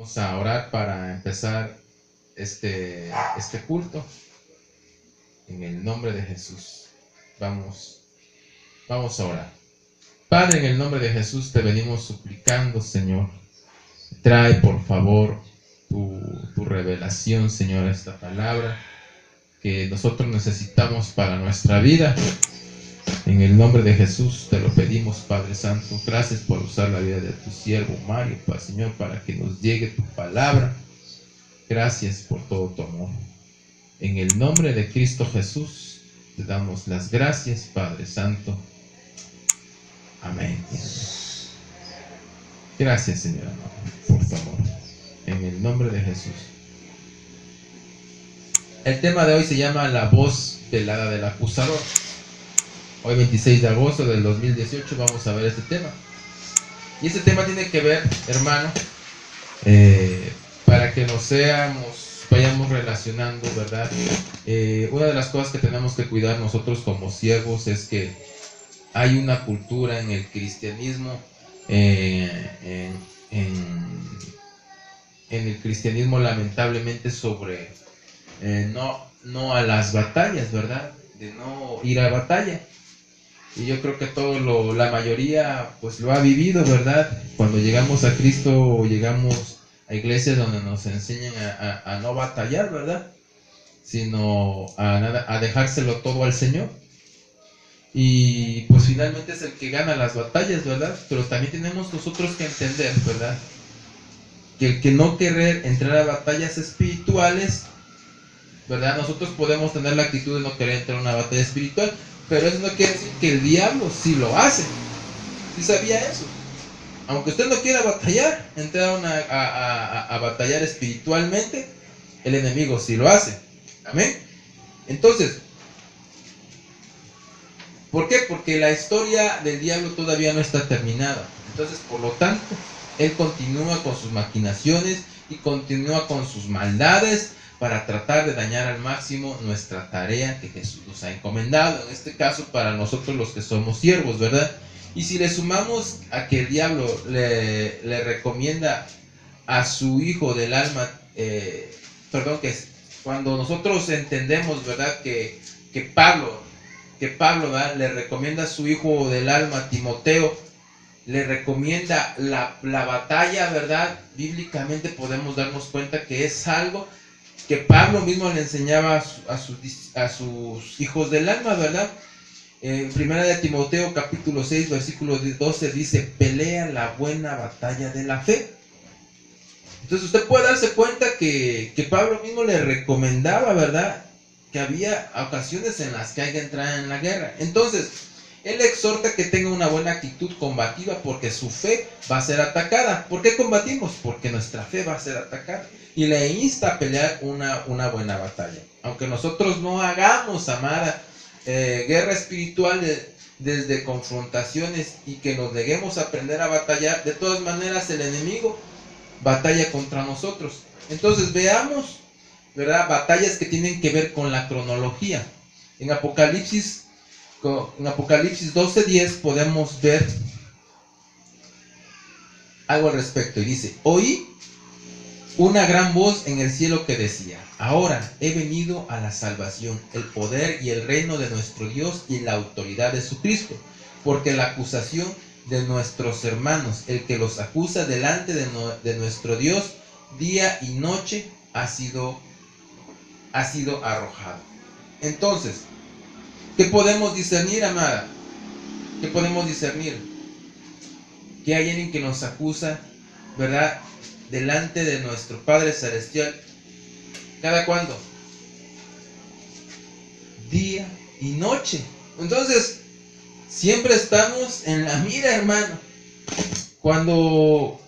Vamos a orar para empezar este culto. En el nombre de Jesús. Vamos a orar. Padre, en el nombre de Jesús te venimos suplicando, Señor. Trae, por favor, tu revelación, Señor, a esta palabra que nosotros necesitamos para nuestra vida. En el nombre de Jesús te lo pedimos, Padre Santo. Gracias por usar la vida de tu siervo Mario, Señor, para que nos llegue tu palabra. Gracias por todo tu amor. En el nombre de Cristo Jesús te damos las gracias, Padre Santo. Amén. Gracias, Señor amado, por tu amor. En el nombre de Jesús. El tema de hoy se llama La voz velada del acusador. Hoy 26 de agosto del 2018 vamos a ver este tema. Y este tema tiene que ver, hermano, para que nos vayamos relacionando, ¿verdad? Una de las cosas que tenemos que cuidar nosotros como siervos es que hay una cultura en el cristianismo, en el cristianismo lamentablemente sobre no a las batallas, ¿verdad? De no ir a batalla. Y yo creo que la mayoría pues lo ha vivido, ¿verdad? Cuando llegamos a Cristo, llegamos a iglesias donde nos enseñan a no batallar, ¿verdad? Sino a dejárselo todo al Señor. Y pues finalmente es el que gana las batallas, ¿verdad? Pero también tenemos nosotros que entender, ¿verdad? Que el que no querer entrar a batallas espirituales, ¿verdad? Nosotros podemos tener la actitud de no querer entrar a una batalla espiritual, pero eso no quiere decir que el diablo sí lo hace. ¿Sí sabía eso? Aunque usted no quiera batallar, entrar a batallar espiritualmente, el enemigo sí lo hace. Amén. Entonces, ¿por qué? Porque la historia del diablo todavía no está terminada. Entonces, por lo tanto, él continúa con sus maquinaciones y continúa con sus maldades para tratar de dañar al máximo nuestra tarea que Jesús nos ha encomendado. En este caso, para nosotros los que somos siervos, ¿verdad? Y si le sumamos a que el diablo le recomienda a su hijo del alma, que cuando nosotros entendemos, ¿verdad? Que Pablo, ¿verdad? Le recomienda a su hijo del alma, Timoteo, le recomienda la batalla, ¿verdad? Bíblicamente podemos darnos cuenta que es algo que Pablo mismo le enseñaba a sus hijos del alma, ¿verdad? En primera de Timoteo capítulo 6 versículo 12 dice: pelea la buena batalla de la fe. Entonces usted puede darse cuenta que Pablo mismo le recomendaba, ¿verdad?, que había ocasiones en las que hay que entrar en la guerra. Entonces él exhorta que tenga una buena actitud combativa, porque su fe va a ser atacada. ¿Por qué combatimos? Porque nuestra fe va a ser atacada. Y le insta a pelear una buena batalla. Aunque nosotros no hagamos, amada, guerra espiritual desde confrontaciones, y que nos neguemos a aprender a batallar, de todas maneras el enemigo batalla contra nosotros. Entonces veamos, ¿verdad?, batallas que tienen que ver con la cronología. En Apocalipsis 12:10 podemos ver algo al respecto, y dice: oí una gran voz en el cielo que decía: ahora he venido a la salvación, el poder y el reino de nuestro Dios y la autoridad de su Cristo, porque la acusación de nuestros hermanos, el que los acusa delante de nuestro Dios día y noche, ha sido arrojado. Entonces, ¿qué podemos discernir, amada? ¿Qué podemos discernir? Que hay alguien que nos acusa, ¿verdad?, delante de nuestro Padre Celestial. ¿Cada cuándo? Día y noche. Entonces, siempre estamos en la mira, hermano. Cuando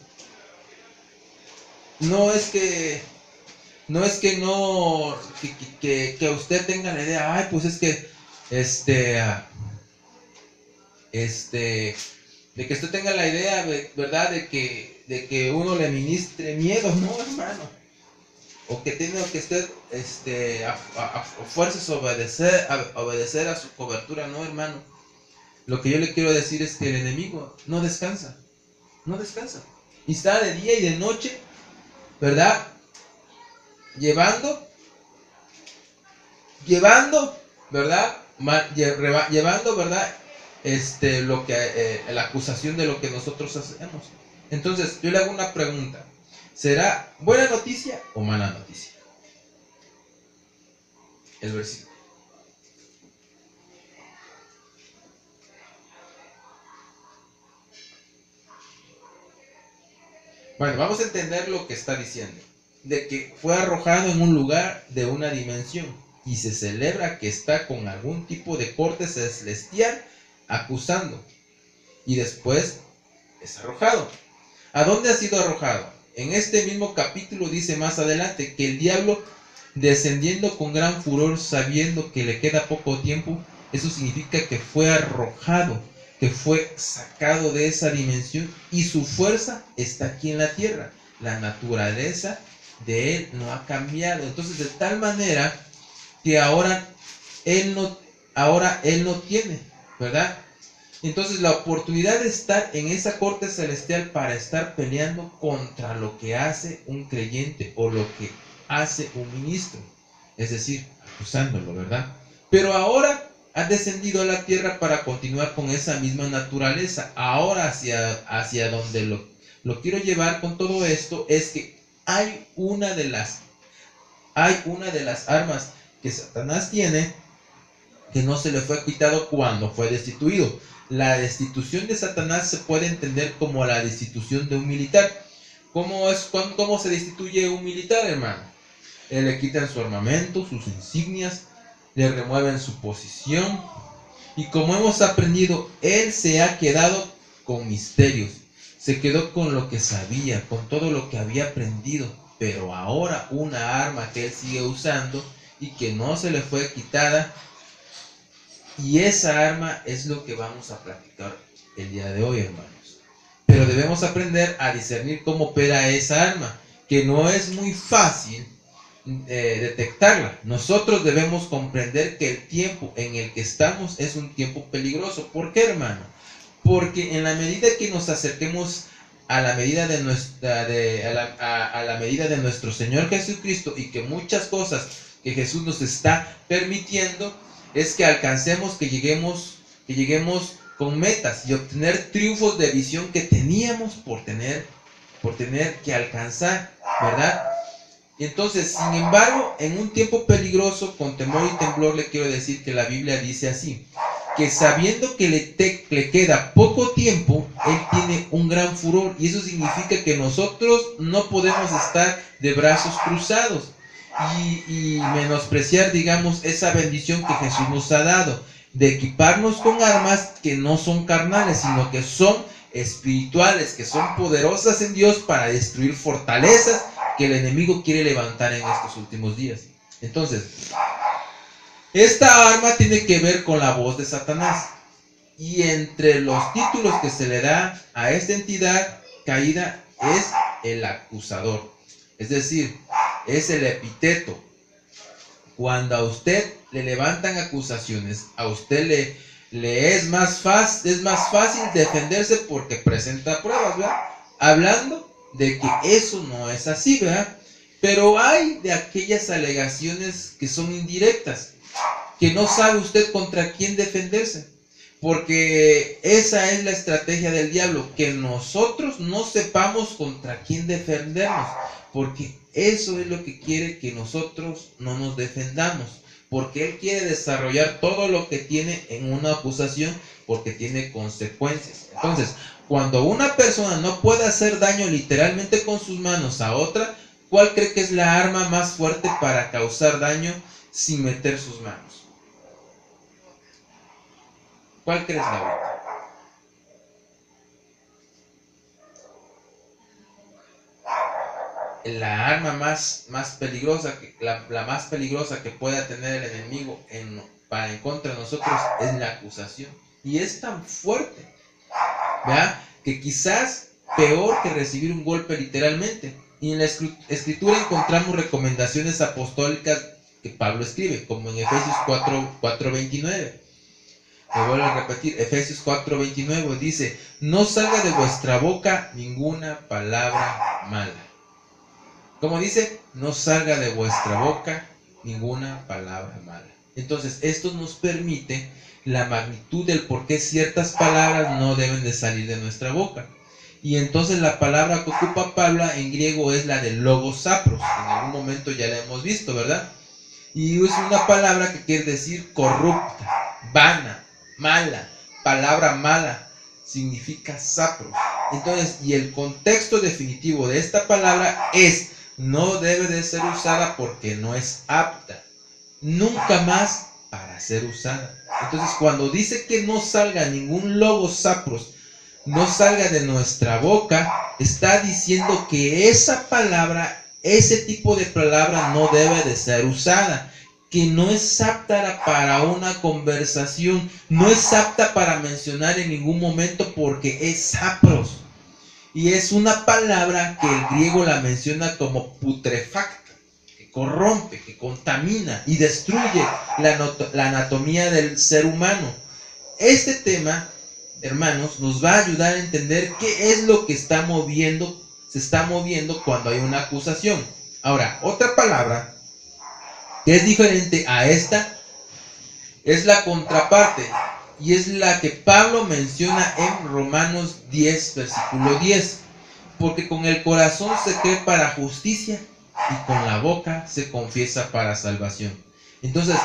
que usted tenga la idea, ay, pues es que de que usted tenga la idea, ¿verdad?, de que uno le ministre miedo, no, hermano. O que tenga que usted a fuerzas obedecer a su cobertura, no, hermano. Lo que yo le quiero decir es que el enemigo no descansa. Y está de día y de noche ¿verdad? Llevando, ¿verdad? Llevando, ¿verdad? La acusación de lo que nosotros hacemos. Entonces, yo le hago una pregunta. ¿Será buena noticia o mala noticia? El versículo. Bueno, vamos a entender lo que está diciendo. De que fue arrojado en un lugar de una dimensión y se celebra que está con algún tipo de corte celestial acusando. Y después es arrojado. ¿A dónde ha sido arrojado? En este mismo capítulo dice más adelante que el diablo, descendiendo con gran furor, sabiendo que le queda poco tiempo, eso significa que fue arrojado, que fue sacado de esa dimensión y su fuerza está aquí en la tierra. La naturaleza de él no ha cambiado. Entonces, de tal manera que ahora él no tiene, ¿verdad? Entonces la oportunidad de estar en esa corte celestial para estar peleando contra lo que hace un creyente o lo que hace un ministro, es decir, acusándolo, ¿verdad? Pero ahora ha descendido a la tierra para continuar con esa misma naturaleza. Ahora hacia donde lo quiero llevar con todo esto es que hay una de las armas que Satanás tiene que no se le fue quitado cuando fue destituido. La destitución de Satanás se puede entender como la destitución de un militar. ¿Cómo se destituye un militar, hermano? Le quitan su armamento, sus insignias, le remueven su posición. Y como hemos aprendido, él se ha quedado con misterios. Se quedó con lo que sabía, con todo lo que había aprendido. Pero ahora una arma que él sigue usando y que no se le fue quitada, y esa arma es lo que vamos a platicar el día de hoy, hermanos. Pero debemos aprender a discernir cómo opera esa arma, que no es muy fácil detectarla. Nosotros debemos comprender que el tiempo en el que estamos es un tiempo peligroso. ¿Por qué, hermano? Porque en la medida que nos acerquemos a la medida de la medida de nuestro Señor Jesucristo, y que muchas cosas que Jesús nos está permitiendo es que alcancemos, que lleguemos con metas y obtener triunfos de visión que teníamos por tener que alcanzar, ¿verdad? Y entonces, sin embargo, en un tiempo peligroso, con temor y temblor, le quiero decir que la Biblia dice así, que sabiendo que le queda poco tiempo, él tiene un gran furor, y eso significa que nosotros no podemos estar de brazos cruzados y menospreciar, digamos, esa bendición que Jesús nos ha dado, de equiparnos con armas que no son carnales, sino que son espirituales, que son poderosas en Dios para destruir fortalezas que el enemigo quiere levantar en estos últimos días. Entonces, esta arma tiene que ver con la voz de Satanás. Y entre los títulos que se le da a esta entidad caída es el acusador. Es decir, es el epíteto. Cuando a usted le levantan acusaciones, a usted le es más fácil defenderse porque presenta pruebas, ¿verdad? Hablando de que eso no es así, ¿verdad? Pero hay de aquellas alegaciones que son indirectas, que no sabe usted contra quién defenderse, porque esa es la estrategia del diablo, que nosotros no sepamos contra quién defendernos, porque eso es lo que quiere, que nosotros no nos defendamos, porque él quiere desarrollar todo lo que tiene en una acusación, porque tiene consecuencias. Entonces, cuando una persona no puede hacer daño literalmente con sus manos a otra, ¿cuál cree que es la arma más fuerte para causar daño sin meter sus manos? ¿Cuál crees, David? La arma más peligrosa, la más peligrosa que pueda tener el enemigo en contra de nosotros es la acusación. Y es tan fuerte, ¿verdad?, que quizás peor que recibir un golpe literalmente. Y en la escritura encontramos recomendaciones apostólicas que Pablo escribe, como en Efesios 4:29. Me vuelvo a repetir, Efesios 4:29 dice: no salga de vuestra boca ninguna palabra mala. Como dice, no salga de vuestra boca ninguna palabra mala. Entonces, esto nos permite la magnitud del por qué ciertas palabras no deben de salir de nuestra boca. Y entonces la palabra que ocupa Pablo en griego es la de logosapros. En algún momento ya la hemos visto, ¿verdad? Y es una palabra que quiere decir corrupta, vana, mala, palabra mala, significa sapros. Entonces, y el contexto definitivo de esta palabra es: no debe de ser usada porque no es apta, nunca más para ser usada. Entonces, cuando dice que no salga ningún logosapros, no salga de nuestra boca, está diciendo que esa palabra, ese tipo de palabra no debe de ser usada, que no es apta para una conversación, no es apta para mencionar en ningún momento porque es sapros. Y es una palabra que el griego la menciona como putrefacta, que corrompe, que contamina y destruye la anatomía del ser humano. Este tema, hermanos, nos va a ayudar a entender qué es lo que se está moviendo cuando hay una acusación. Ahora, otra palabra que es diferente a esta es la contraparte, y es la que Pablo menciona en Romanos 10, versículo 10. Porque con el corazón se cree para justicia y con la boca se confiesa para salvación. Entonces,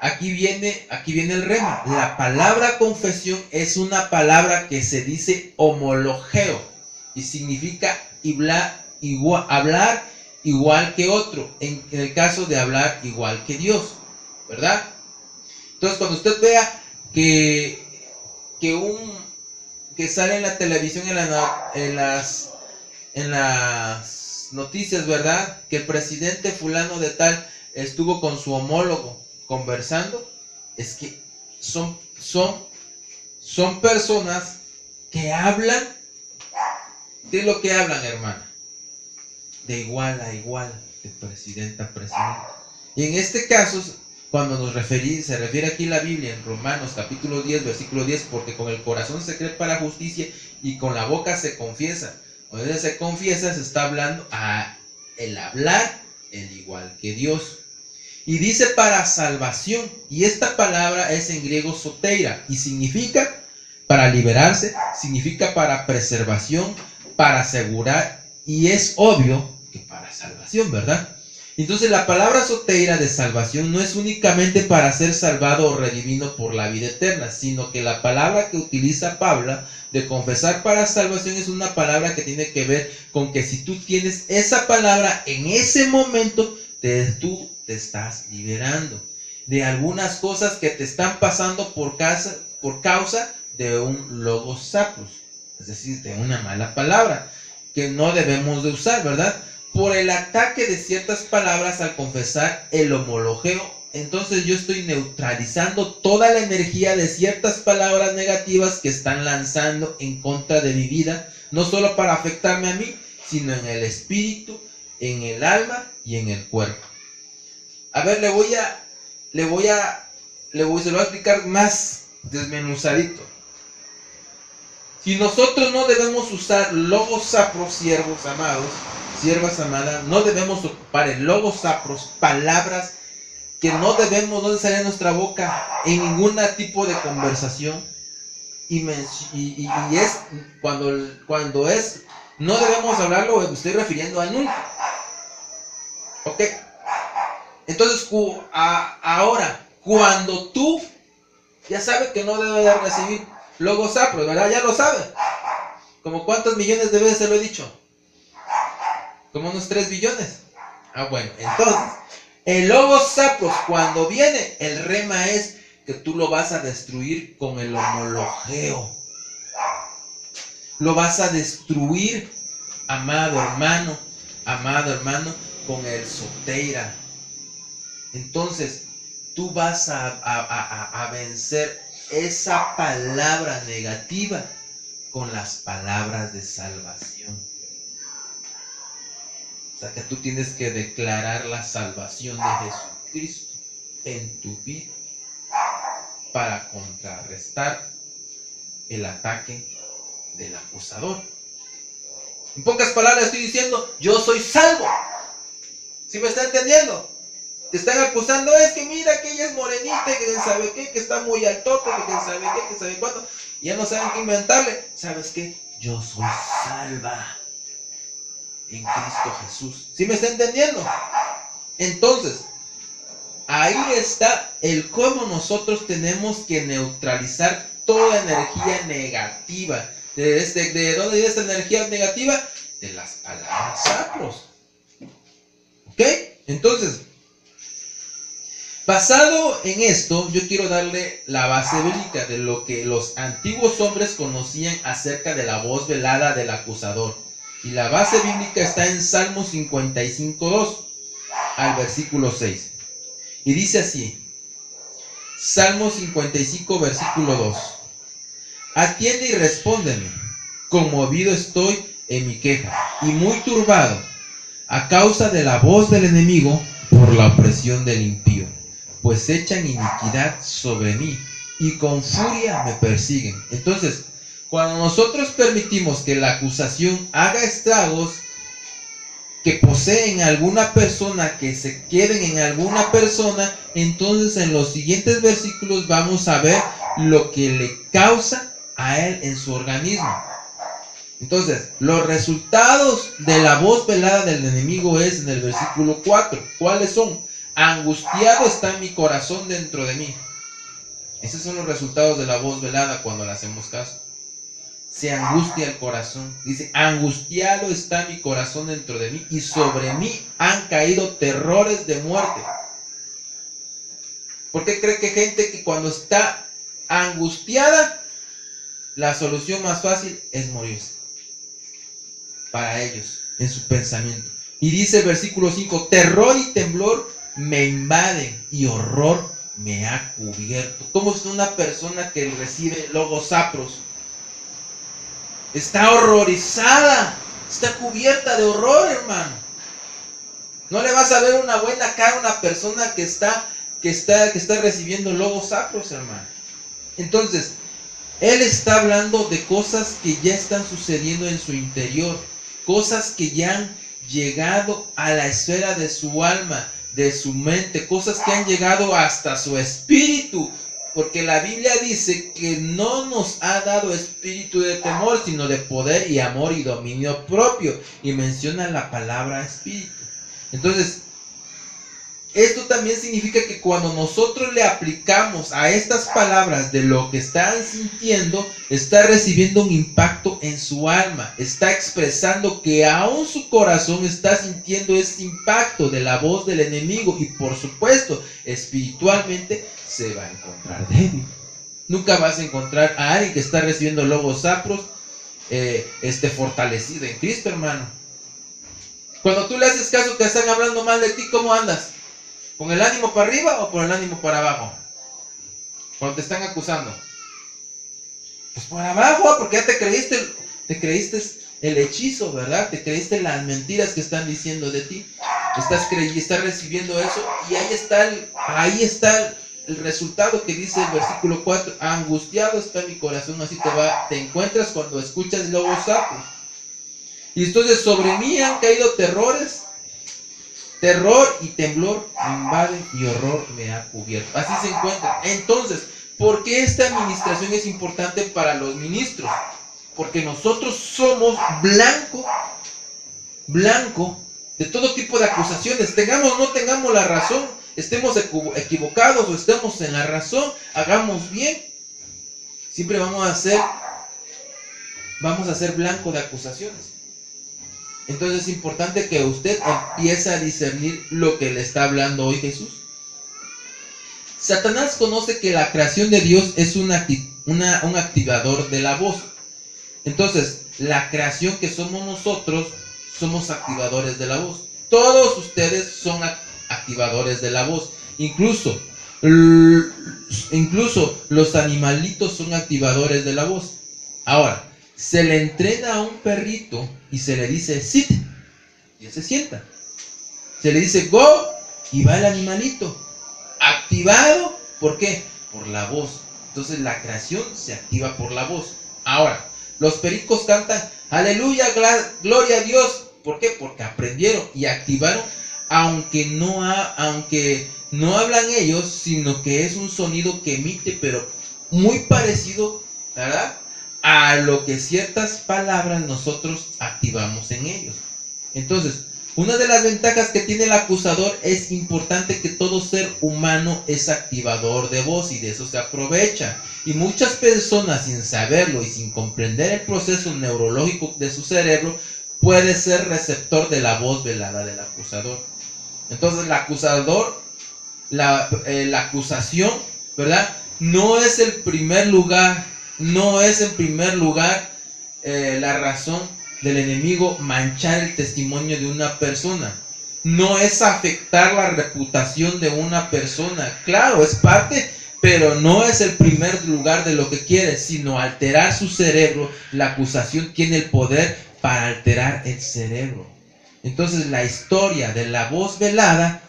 aquí viene el rema. La palabra confesión es una palabra que se dice homologeo y significa hablar igual que otro, en el caso de hablar igual que Dios, ¿verdad? Entonces, cuando usted vea que sale en la televisión, en las noticias, ¿verdad?, que el presidente fulano de tal estuvo con su homólogo conversando, es que son personas que hablan. ¿Qué es lo que hablan, hermana? De igual a igual, de presidente a presidente. Y en este caso, cuando se refiere aquí la Biblia en Romanos capítulo 10, versículo 10, porque con el corazón se cree para justicia y con la boca se confiesa. Cuando se confiesa, se está hablando a el hablar el igual que Dios. Y dice para salvación, y esta palabra es en griego soteira, y significa para liberarse, significa para preservación, para asegurar, y es obvio que para salvación, ¿verdad? Entonces la palabra soteira de salvación no es únicamente para ser salvado o redimido por la vida eterna, sino que la palabra que utiliza Pablo de confesar para salvación es una palabra que tiene que ver con que si tú tienes esa palabra en ese momento, tú te estás liberando de algunas cosas que te están pasando por causa de un logosapros, es decir, de una mala palabra que no debemos de usar, ¿verdad? Por el ataque de ciertas palabras al confesar el homologeo, entonces yo estoy neutralizando toda la energía de ciertas palabras negativas que están lanzando en contra de mi vida, no solo para afectarme a mí, sino en el espíritu, en el alma y en el cuerpo. A ver, se lo voy a explicar más desmenuzadito. Si nosotros no debemos usar logosapros, siervos amados, siervas amadas, no debemos ocupar el logosapros, palabras que no debemos salir de nuestra boca en ningún tipo de conversación. Y es cuando es, no debemos hablarlo, me estoy refiriendo a nunca. ¿Ok? Entonces, ahora, cuando tú ya sabes que no debe de recibir logosapros, ¿verdad? Ya lo sabes. ¿Como cuántos millones de veces se lo he dicho? Como unos 3 billones. Ah, bueno, entonces, el logosapros, cuando viene, el rema es que tú lo vas a destruir con el homologeo. Lo vas a destruir, amado hermano, con el soteira. Entonces, tú vas a vencer esa palabra negativa con las palabras de salvación. O sea que tú tienes que declarar la salvación de Jesucristo en tu vida para contrarrestar el ataque del acusador. En pocas palabras estoy diciendo, yo soy salvo. ¿Sí me está entendiendo? Te están acusando, es que mira que ella es morenita, que quién sabe qué, que está muy altote, que quién sabe qué, que sabe cuánto. Y ya no saben qué inventarle. ¿Sabes qué? Yo soy salva en Cristo Jesús. ¿Sí me está entendiendo? Entonces, ahí está el cómo nosotros tenemos que neutralizar toda energía negativa. ¿De dónde viene esta energía negativa? De las palabras sacros. ¿Ok? Entonces, basado en esto, yo quiero darle la base bíblica de lo que los antiguos hombres conocían acerca de la voz velada del acusador. Y la base bíblica está en Salmo 55:2 al versículo 6. Y dice así, Salmo 55, versículo 2. Atiende y respóndeme, conmovido estoy en mi queja, y muy turbado, a causa de la voz del enemigo, por la opresión del impío, pues echan iniquidad sobre mí, y con furia me persiguen. Entonces, cuando nosotros permitimos que la acusación haga estragos, que poseen alguna persona, que se queden en alguna persona, entonces en los siguientes versículos vamos a ver lo que le causa a él en su organismo. Entonces, los resultados de la voz velada del enemigo es en el versículo 4. ¿Cuáles son? Angustiado está mi corazón dentro de mí. Esos son los resultados de la voz velada cuando le hacemos caso. Se angustia el corazón. Dice, angustiado está mi corazón dentro de mí y sobre mí han caído terrores de muerte. ¿Por qué cree que gente que cuando está angustiada, la solución más fácil es morirse? Para ellos, en su pensamiento. Y dice el versículo 5, terror y temblor me invaden y horror me ha cubierto. ¿Cómo es una persona que recibe logos apros? Está horrorizada, está cubierta de horror, hermano. No le vas a ver una buena cara a una persona que está recibiendo logos apros, hermano. Entonces, él está hablando de cosas que ya están sucediendo en su interior, cosas que ya han llegado a la esfera de su alma, de su mente, cosas que han llegado hasta su espíritu. Porque la Biblia dice que no nos ha dado espíritu de temor, sino de poder y amor y dominio propio. Y menciona la palabra espíritu. Entonces, esto también significa que cuando nosotros le aplicamos a estas palabras de lo que están sintiendo, está recibiendo un impacto en su alma. Está expresando que aún su corazón está sintiendo este impacto de la voz del enemigo. Y por supuesto, espiritualmente se va a encontrar débil. Nunca vas a encontrar a alguien que está recibiendo logos apros fortalecido en Cristo, hermano. Cuando tú le haces caso que están hablando mal de ti, ¿cómo andas? ¿Con el ánimo para arriba o con el ánimo para abajo? Cuando te están acusando, pues por abajo, porque ya te creíste el hechizo, ¿verdad? Te creíste las mentiras que están diciendo de ti. Estás recibiendo eso y ahí está el resultado que dice el versículo 4. Angustiado está mi corazón, así te encuentras cuando escuchas logos apros. Y entonces sobre mí han caído terrores. Terror y temblor me invaden y horror me ha cubierto. Así se encuentra. Entonces, ¿por qué esta administración es importante para los ministros? Porque nosotros somos blanco de todo tipo de acusaciones. Tengamos o no tengamos la razón, estemos equivocados o estemos en la razón, hagamos bien. Siempre vamos a ser blanco de acusaciones. Entonces es importante que usted empiece a discernir lo que le está hablando hoy Jesús. Satanás conoce que la creación de Dios es un activador de la voz. Entonces, la creación que somos nosotros, somos activadores de la voz. Todos ustedes son activadores de la voz. Incluso los animalitos son activadores de la voz. Ahora, se le entrena a un perrito y se le dice sit, y él se sienta. Se le dice go, y va el animalito. Activado, ¿por qué? Por la voz. Entonces la creación se activa por la voz. Ahora, los pericos cantan aleluya, gloria a Dios. ¿Por qué? Porque aprendieron y activaron aunque no hablan ellos, sino que es un sonido que emite, pero muy parecido, ¿verdad?, a lo que ciertas palabras nosotros activamos en ellos. Entonces, una de las ventajas que tiene el acusador es importante que todo ser humano es activador de voz y de eso se aprovecha. Y muchas personas, sin saberlo y sin comprender el proceso neurológico de su cerebro, puede ser receptor de la voz velada del acusador. Entonces, el acusador, la acusación, ¿verdad?, no es el primer lugar, la razón del enemigo manchar el testimonio de una persona. No es afectar la reputación de una persona. Claro, es parte, pero no es el primer lugar de lo que quiere, sino alterar su cerebro. La acusación tiene el poder para alterar el cerebro. Entonces, la historia de la voz velada,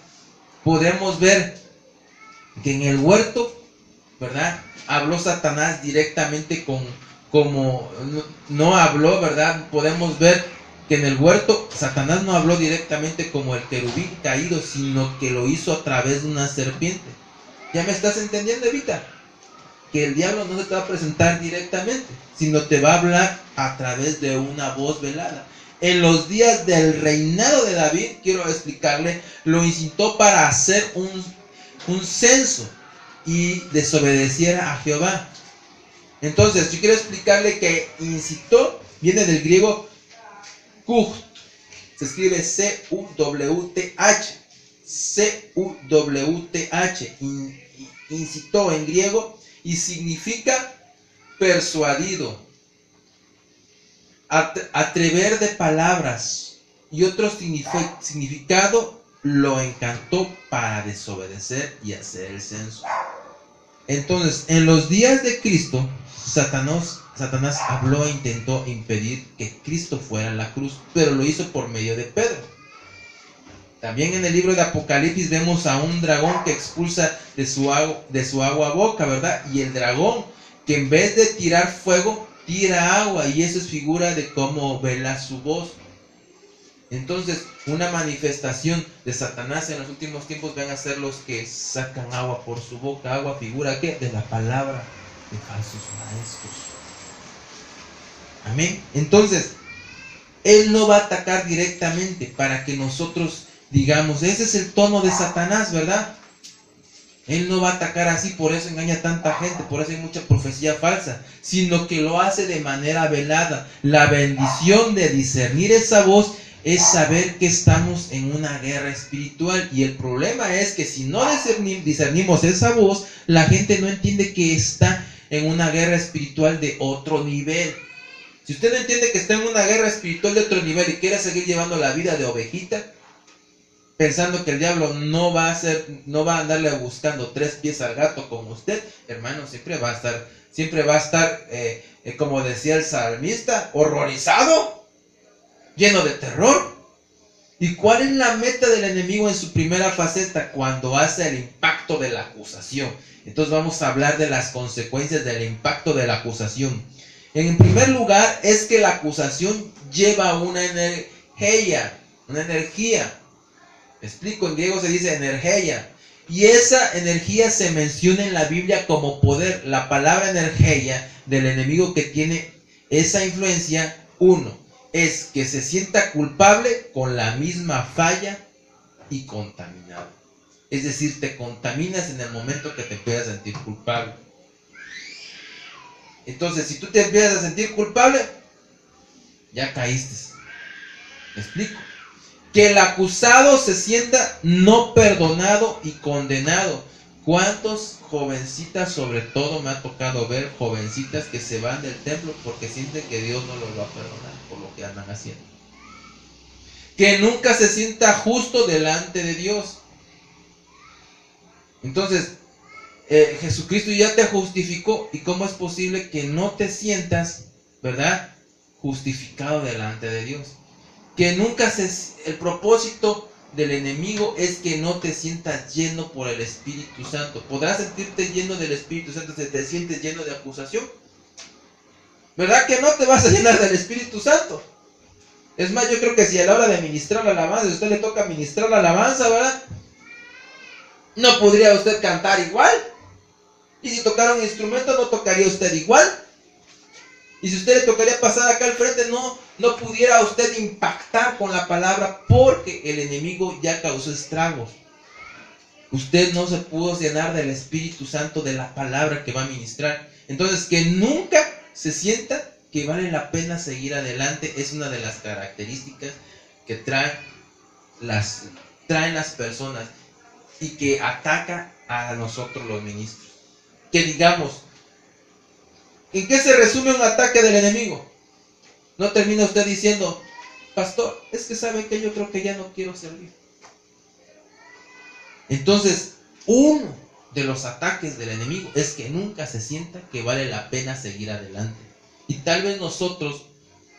podemos ver que en el huerto, ¿verdad?, habló Satanás directamente no habló, ¿verdad? Podemos ver que en el huerto Satanás no habló directamente como el querubín caído, sino que lo hizo a través de una serpiente. ¿Ya me estás entendiendo, Evita? Que el diablo no se te va a presentar directamente, sino te va a hablar a través de una voz velada. En los días del reinado de David, quiero explicarle, lo incitó para hacer un censo y desobedeciera a Jehová. Entonces, yo quiero explicarle que incitó, viene del griego kuht, se escribe C-U-W-T-H, C-U-W-T-H, incitó en griego y significa persuadido, atrever de palabras, y otro significado, lo encantó para desobedecer y hacer el censo. Entonces, en los días de Cristo, Satanás habló e intentó impedir que Cristo fuera a la cruz, pero lo hizo por medio de Pedro. También en el libro de Apocalipsis vemos a un dragón que expulsa de su agua boca, ¿verdad? Y el dragón, que en vez de tirar fuego, tira agua, y eso es figura de cómo vela su voz. Entonces, una manifestación de Satanás en los últimos tiempos van a ser los que sacan agua por su boca. Agua, figura, ¿qué? De la palabra de falsos maestros. Amén. Entonces, él no va a atacar directamente para que nosotros digamos, ese es el tono de Satanás, ¿verdad? Él no va a atacar así, por eso engaña a tanta gente, por eso hay mucha profecía falsa, sino que lo hace de manera velada. La bendición de discernir esa voz es saber que estamos en una guerra espiritual, y el problema es que si no discernimos esa voz, la gente no entiende que está en una guerra espiritual de otro nivel. Si usted no entiende que está en una guerra espiritual de otro nivel y quiere seguir llevando la vida de ovejita, pensando que el diablo no va a andarle buscando 3 pies al gato como usted, hermano, siempre va a estar, como decía el salmista, horrorizado, lleno de terror. ¿Y cuál es la meta del enemigo en su primera faceta? Cuando hace el impacto de la acusación. Entonces vamos a hablar de las consecuencias del impacto de la acusación. En primer lugar, es que la acusación lleva una energía. Explico, en griego se dice energía, y esa energía se menciona en la Biblia como poder. La palabra energía del enemigo que tiene esa influencia, uno, es que se sienta culpable con la misma falla y contaminado. Es decir, te contaminas en el momento que te empiezas a sentir culpable. Entonces, si tú te empiezas a sentir culpable, ya caíste. ¿Me explico? Que el acusado se sienta no perdonado y condenado. ¿Cuántas jovencitas, sobre todo me ha tocado ver jovencitas que se van del templo porque sienten que Dios no los va a perdonar por lo que andan haciendo? Que nunca se sienta justo delante de Dios. Entonces, Jesucristo ya te justificó, y ¿cómo es posible que no te sientas, verdad, justificado delante de Dios? Que nunca el propósito del enemigo es que no te sientas lleno por el Espíritu Santo. Podrás sentirte lleno del Espíritu Santo si te sientes lleno de acusación. ¿Verdad que no te vas a llenar del Espíritu Santo? Es más, yo creo que si a la hora de ministrar la alabanza, si a usted le toca ministrar la alabanza, ¿verdad? No podría usted cantar igual. Y si tocara un instrumento, no tocaría usted igual. Y si usted le tocaría pasar acá al frente, no pudiera usted impactar con la palabra, porque el enemigo ya causó estragos. Usted no se pudo llenar del Espíritu Santo, de la palabra que va a ministrar. Entonces, que nunca se sienta que vale la pena seguir adelante, es una de las características que traen las personas y que ataca a nosotros los ministros. Que digamos, ¿en qué se resume un ataque del enemigo? No termina usted diciendo, pastor, es que sabe que yo creo que ya no quiero servir. Entonces, uno de los ataques del enemigo es que nunca se sienta que vale la pena seguir adelante. Y tal vez nosotros,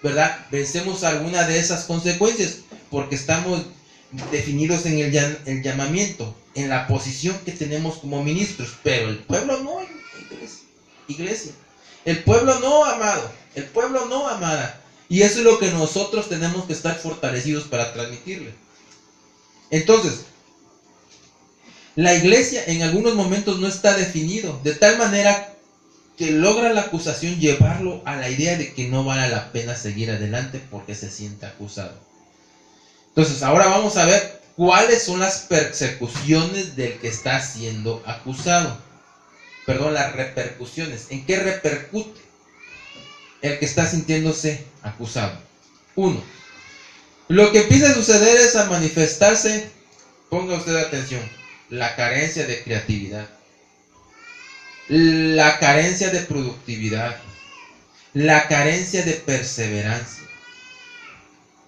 ¿verdad?, vencemos alguna de esas consecuencias porque estamos definidos en el llamamiento, en la posición que tenemos como ministros, pero el pueblo no, iglesia. El pueblo no, amado. El pueblo no, amada. Y eso es lo que nosotros tenemos que estar fortalecidos para transmitirle. Entonces, la iglesia en algunos momentos no está definido, de tal manera que logra la acusación llevarlo a la idea de que no vale la pena seguir adelante porque se siente acusado. Entonces, ahora vamos a ver cuáles son las persecuciones del que está siendo acusado. Perdón, las repercusiones. ¿En qué repercute el que está sintiéndose acusado? 1. Lo que empieza a suceder es a manifestarse, ponga usted atención, la carencia de creatividad, la carencia de productividad, la carencia de perseverancia,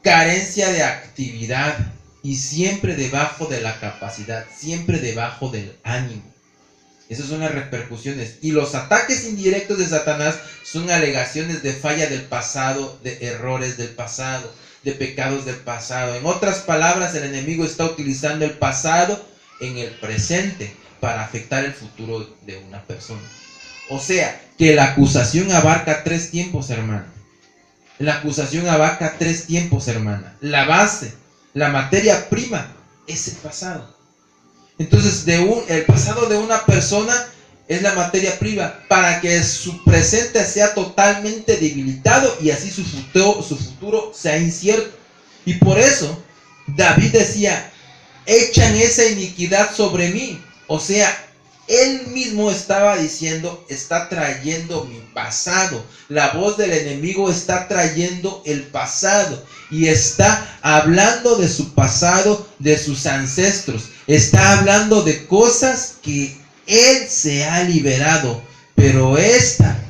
carencia de actividad y siempre debajo de la capacidad, siempre debajo del ánimo. Esas son las repercusiones. Y los ataques indirectos de Satanás son alegaciones de falla del pasado, de errores del pasado, de pecados del pasado. En otras palabras, el enemigo está utilizando el pasado en el presente para afectar el futuro de una persona. O sea, que la acusación abarca 3 tiempos, hermano. La acusación abarca 3 tiempos, hermana. La base, la materia prima, es el pasado. Entonces, el pasado de una persona es la materia prima para que su presente sea totalmente debilitado y así su futuro sea incierto. Y por eso, David decía, echan esa iniquidad sobre mí. O sea, él mismo estaba diciendo, está trayendo mi pasado. La voz del enemigo está trayendo el pasado y está hablando de su pasado, de sus ancestros. Está hablando de cosas que él se ha liberado, pero está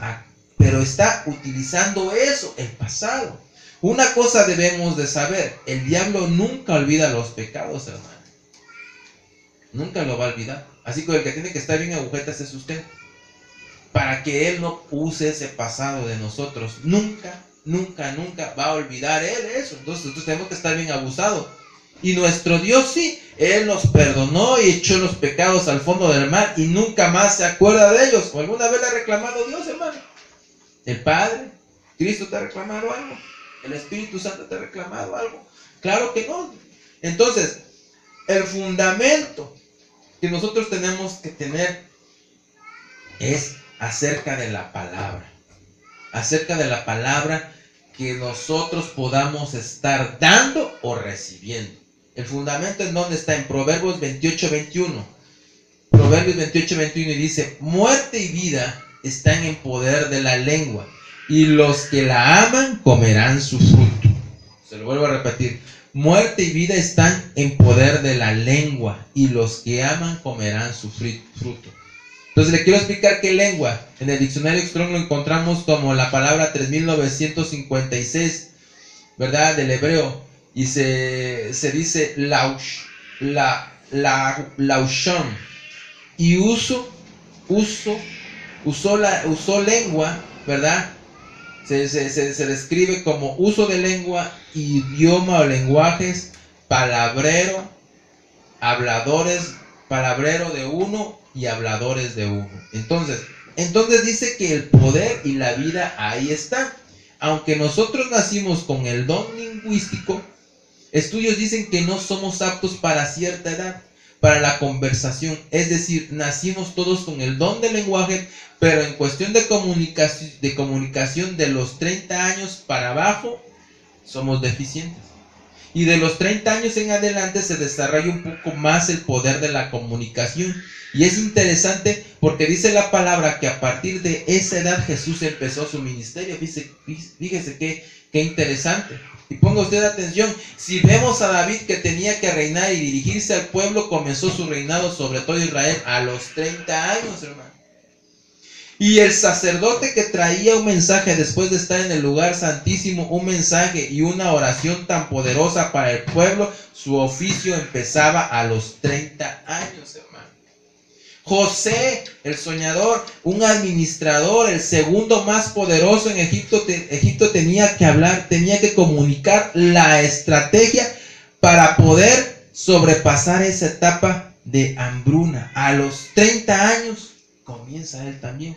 utilizando eso, el pasado. Una cosa debemos de saber, el diablo nunca olvida los pecados, hermano. Nunca lo va a olvidar. Así que el que tiene que estar bien agujetas es usted, para que él no use ese pasado de nosotros. Nunca va a olvidar él eso. Entonces nosotros tenemos que estar bien abusados. Y nuestro Dios sí, él nos perdonó y echó los pecados al fondo del mar y nunca más se acuerda de ellos. ¿O alguna vez le ha reclamado Dios, hermano? ¿El Padre? ¿Cristo te ha reclamado algo? ¿El Espíritu Santo te ha reclamado algo? Claro que no. Entonces, el fundamento que nosotros tenemos que tener es acerca de la palabra. Acerca de la palabra que nosotros podamos estar dando o recibiendo. El fundamento en donde está, en Proverbios 28:21. Proverbios 28:21 dice, muerte y vida están en poder de la lengua, y los que la aman comerán su fruto. Se lo vuelvo a repetir. Muerte y vida están en poder de la lengua, y los que aman comerán su fruto. Entonces le quiero explicar qué lengua. En el diccionario Strong lo encontramos como la palabra 3956, ¿verdad? Del hebreo. Y se dice laushon. Y usó lengua, ¿verdad? Se describe como uso de lengua, idioma o lenguajes, palabrero, habladores, palabrero de uno y habladores de uno. Entonces dice que el poder y la vida ahí están. aunque nosotros nacimos con el don lingüístico, estudios dicen que no somos aptos para cierta edad, para la conversación. Es decir, nacimos todos con el don del lenguaje, pero en cuestión de comunicación de los 30 años para abajo, somos deficientes. Y de los 30 años en adelante se desarrolla un poco más el poder de la comunicación. Y es interesante porque dice la palabra que a partir de esa edad Jesús empezó su ministerio. Fíjese qué interesante. Y ponga usted atención, si vemos a David que tenía que reinar y dirigirse al pueblo, comenzó su reinado sobre todo Israel a los 30 años, hermano. Y el sacerdote que traía un mensaje después de estar en el lugar santísimo, un mensaje y una oración tan poderosa para el pueblo, su oficio empezaba a los 30 años, hermano. José, el soñador, un administrador, el segundo más poderoso en Egipto, tenía que hablar, tenía que comunicar la estrategia para poder sobrepasar esa etapa de hambruna. A los 30 años comienza él también.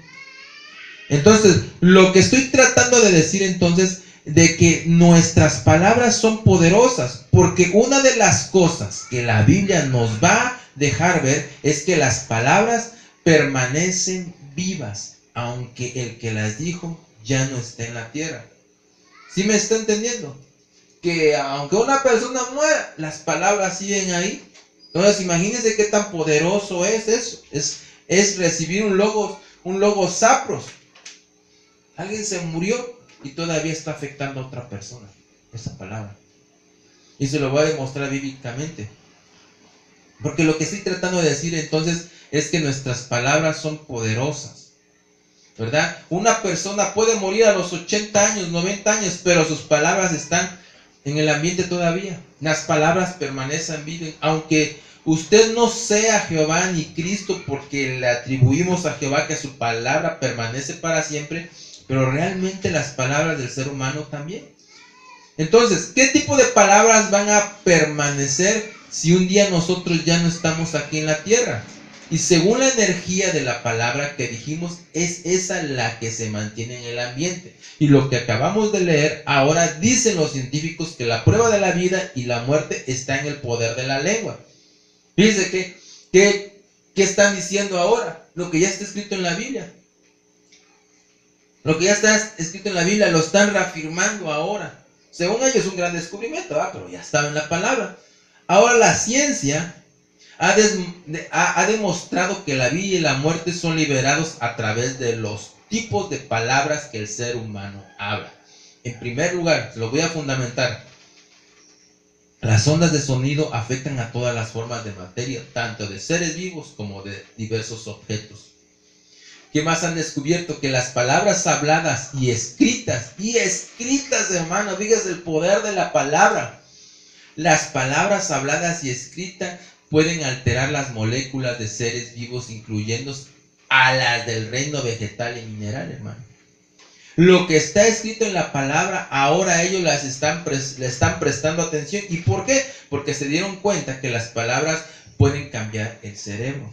Entonces, lo que estoy tratando de decir entonces, de que nuestras palabras son poderosas, porque una de las cosas que la Biblia nos va a dejar ver es que las palabras permanecen vivas, aunque el que las dijo ya no esté en la tierra. ¿Sí me está entendiendo? Que aunque una persona muera, las palabras siguen ahí. Entonces, imagínense qué tan poderoso es eso. Es recibir un logos sapros. Alguien se murió y todavía está afectando a otra persona, esa palabra. Y se lo voy a demostrar bíblicamente. Porque lo que estoy tratando de decir entonces es que nuestras palabras son poderosas, ¿verdad? Una persona puede morir a los 80 años, 90 años, pero sus palabras están en el ambiente todavía. Las palabras permanecen vivas, aunque usted no sea Jehová ni Cristo, porque le atribuimos a Jehová que su palabra permanece para siempre, pero realmente las palabras del ser humano también. Entonces, ¿qué tipo de palabras van a permanecer si un día nosotros ya no estamos aquí en la tierra? Y según la energía de la palabra que dijimos, es esa la que se mantiene en el ambiente. Y lo que acabamos de leer, ahora dicen los científicos que la prueba de la vida y la muerte está en el poder de la lengua. Fíjense ¿qué están diciendo ahora? Lo que ya está escrito en la Biblia. Lo que ya está escrito en la Biblia lo están reafirmando ahora. Según ellos es un gran descubrimiento, pero ya estaba en la palabra. Ahora la ciencia ha demostrado que la vida y la muerte son liberados a través de los tipos de palabras que el ser humano habla. En primer lugar, lo voy a fundamentar. Las ondas de sonido afectan a todas las formas de materia, tanto de seres vivos como de diversos objetos. ¿Qué más han descubierto? Que las palabras habladas y escritas, hermano, fíjese el poder de la palabra. Las palabras habladas y escritas pueden alterar las moléculas de seres vivos, incluyendo a las del reino vegetal y mineral, hermano. Lo que está escrito en la palabra, ahora ellos le están prestando atención. ¿Y por qué? Porque se dieron cuenta que las palabras pueden cambiar el cerebro.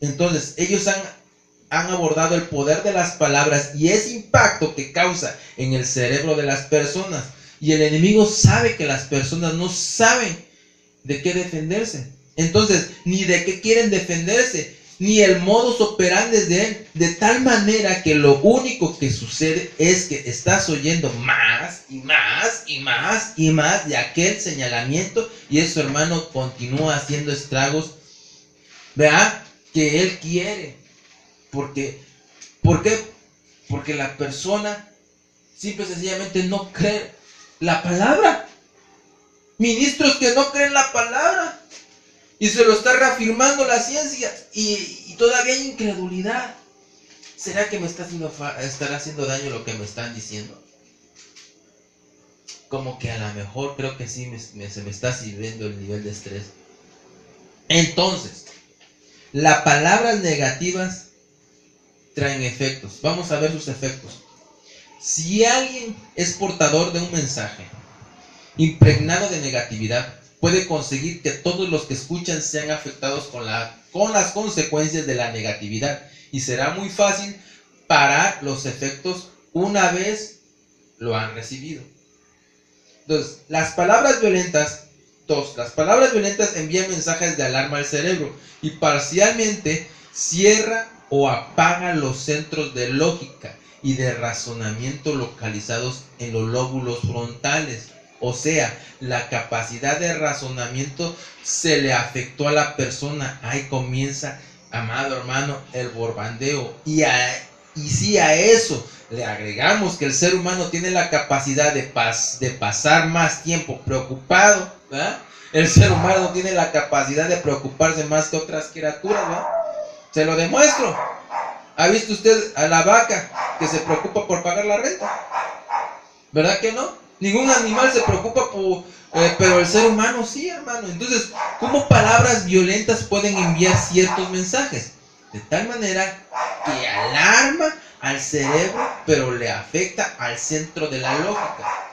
Entonces, ellos han abordado el poder de las palabras y ese impacto que causa en el cerebro de las personas. Y el enemigo sabe que las personas no saben de qué defenderse. Entonces, ni de qué quieren defenderse, ni el modus operandi de él. De tal manera que lo único que sucede es que estás oyendo más y más y más y más de aquel señalamiento. Y eso, hermano, continúa haciendo estragos. Vea que él quiere. ¿Por qué? Porque la persona simple y sencillamente no cree la palabra. Ministros que no creen la palabra. Y se lo está reafirmando la ciencia. Y todavía hay incredulidad. ¿Será que me estará haciendo daño lo que me están diciendo? Como que a lo mejor creo que sí se me está sirviendo el nivel de estrés. Entonces, las palabras negativas traen efectos. Vamos a ver sus efectos. Si alguien es portador de un mensaje impregnado de negatividad, puede conseguir que todos los que escuchan sean afectados con las consecuencias de la negatividad. Y será muy fácil parar los efectos una vez lo han recibido. Entonces, las palabras violentas envían mensajes de alarma al cerebro y parcialmente cierra o apaga los centros de lógica y de razonamiento localizados en los lóbulos frontales. O sea, la capacidad de razonamiento se le afectó a la persona. Ahí comienza, amado hermano, el borbandeo. Y si a eso le agregamos que el ser humano tiene la capacidad de pasar más tiempo preocupado, ¿verdad? El ser humano tiene la capacidad de preocuparse más que otras criaturas, ¿verdad? Se lo demuestro. ¿Ha visto usted a la vaca que se preocupa por pagar la renta? ¿Verdad que no? Ningún animal se preocupa pero el ser humano sí, hermano. Entonces, ¿cómo palabras violentas pueden enviar ciertos mensajes? De tal manera que alarma al cerebro, pero le afecta al centro de la lógica.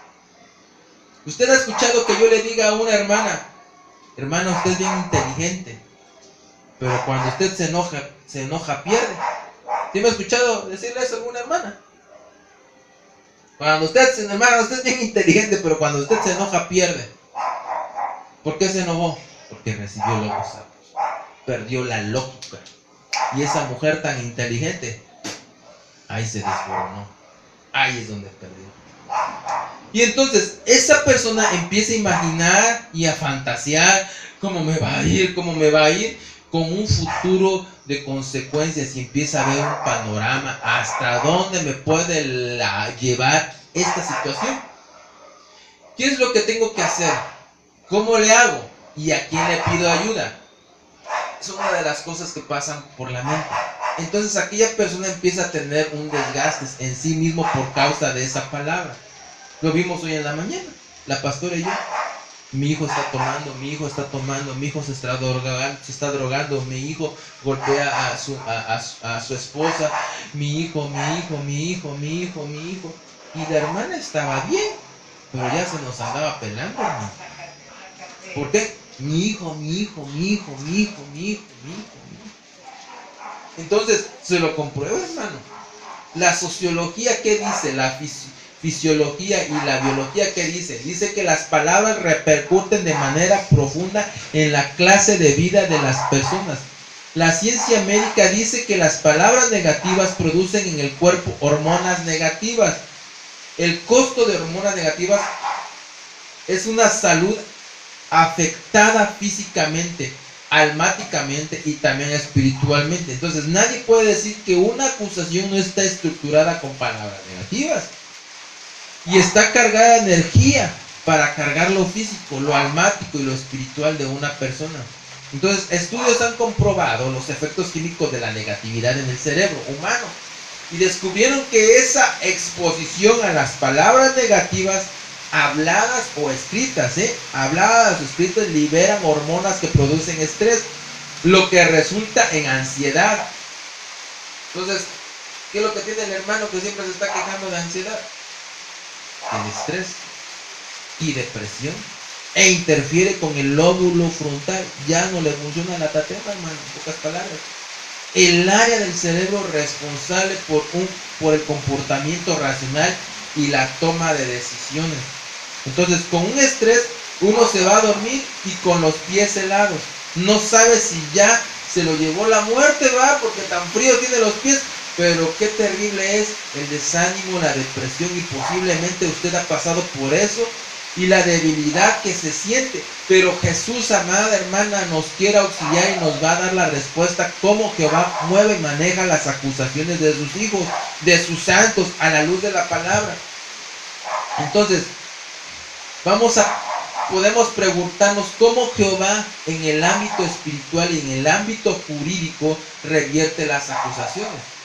Usted ha escuchado que yo le diga a una hermana: hermana, usted es bien inteligente, pero cuando usted se enoja pierde. ¿Sí me ha escuchado decirle eso a alguna hermana? Hermana, usted es bien inteligente, pero cuando usted se enoja pierde. ¿Por qué se enojó? Porque recibió lobos sapos, perdió la lógica. Y esa mujer tan inteligente, ahí se desboronó. Ahí es donde perdió. Y entonces esa persona empieza a imaginar y a fantasear cómo me va a ir, con un futuro de consecuencias, y empieza a ver un panorama hasta dónde me puede llevar esta situación. ¿Qué es lo que tengo que hacer? ¿Cómo le hago? ¿Y a quién le pido ayuda? Es una de las cosas que pasan por la mente. Entonces aquella persona empieza a tener un desgaste en sí mismo por causa de esa palabra. Lo vimos hoy en la mañana, la pastora y yo. Mi hijo está tomando, mi hijo se está drogando, mi hijo golpea a su esposa, mi hijo. Y la hermana estaba bien, pero ya se nos andaba pelando, hermano. ¿Por qué? Mi hijo. Entonces, se lo comprueba, hermano. La sociología, ¿qué dice? La fisiología y la biología, ¿qué dice? Dice que las palabras repercuten de manera profunda en la clase de vida de las personas. La ciencia médica dice que las palabras negativas producen en el cuerpo hormonas negativas. El costo de hormonas negativas es una salud afectada físicamente, almáticamente y también espiritualmente. Entonces nadie puede decir que una acusación no está estructurada con palabras negativas. Y está cargada de energía para cargar lo físico, lo almático y lo espiritual de una persona. Entonces, estudios han comprobado los efectos químicos de la negatividad en el cerebro humano y descubrieron que esa exposición a las palabras negativas, habladas o escritas, liberan hormonas que producen estrés, lo que resulta en ansiedad. Entonces, ¿qué es lo que tiene el hermano que siempre se está quejando de ansiedad? El estrés y depresión, e interfiere con el lóbulo frontal. Ya no le funciona la tatema, hermano, en pocas palabras. El área del cerebro responsable por el comportamiento racional y la toma de decisiones. Entonces, con un estrés, uno se va a dormir y con los pies helados. No sabe si ya se lo llevó la muerte, va, porque tan frío tiene los pies. Pero qué terrible es el desánimo, la depresión, y posiblemente usted ha pasado por eso, y la debilidad que se siente. Pero Jesús, amada hermana, nos quiere auxiliar y nos va a dar la respuesta cómo Jehová mueve y maneja las acusaciones de sus hijos, de sus santos, a la luz de la palabra. Entonces, podemos preguntarnos cómo Jehová en el ámbito espiritual y en el ámbito jurídico revierte las acusaciones.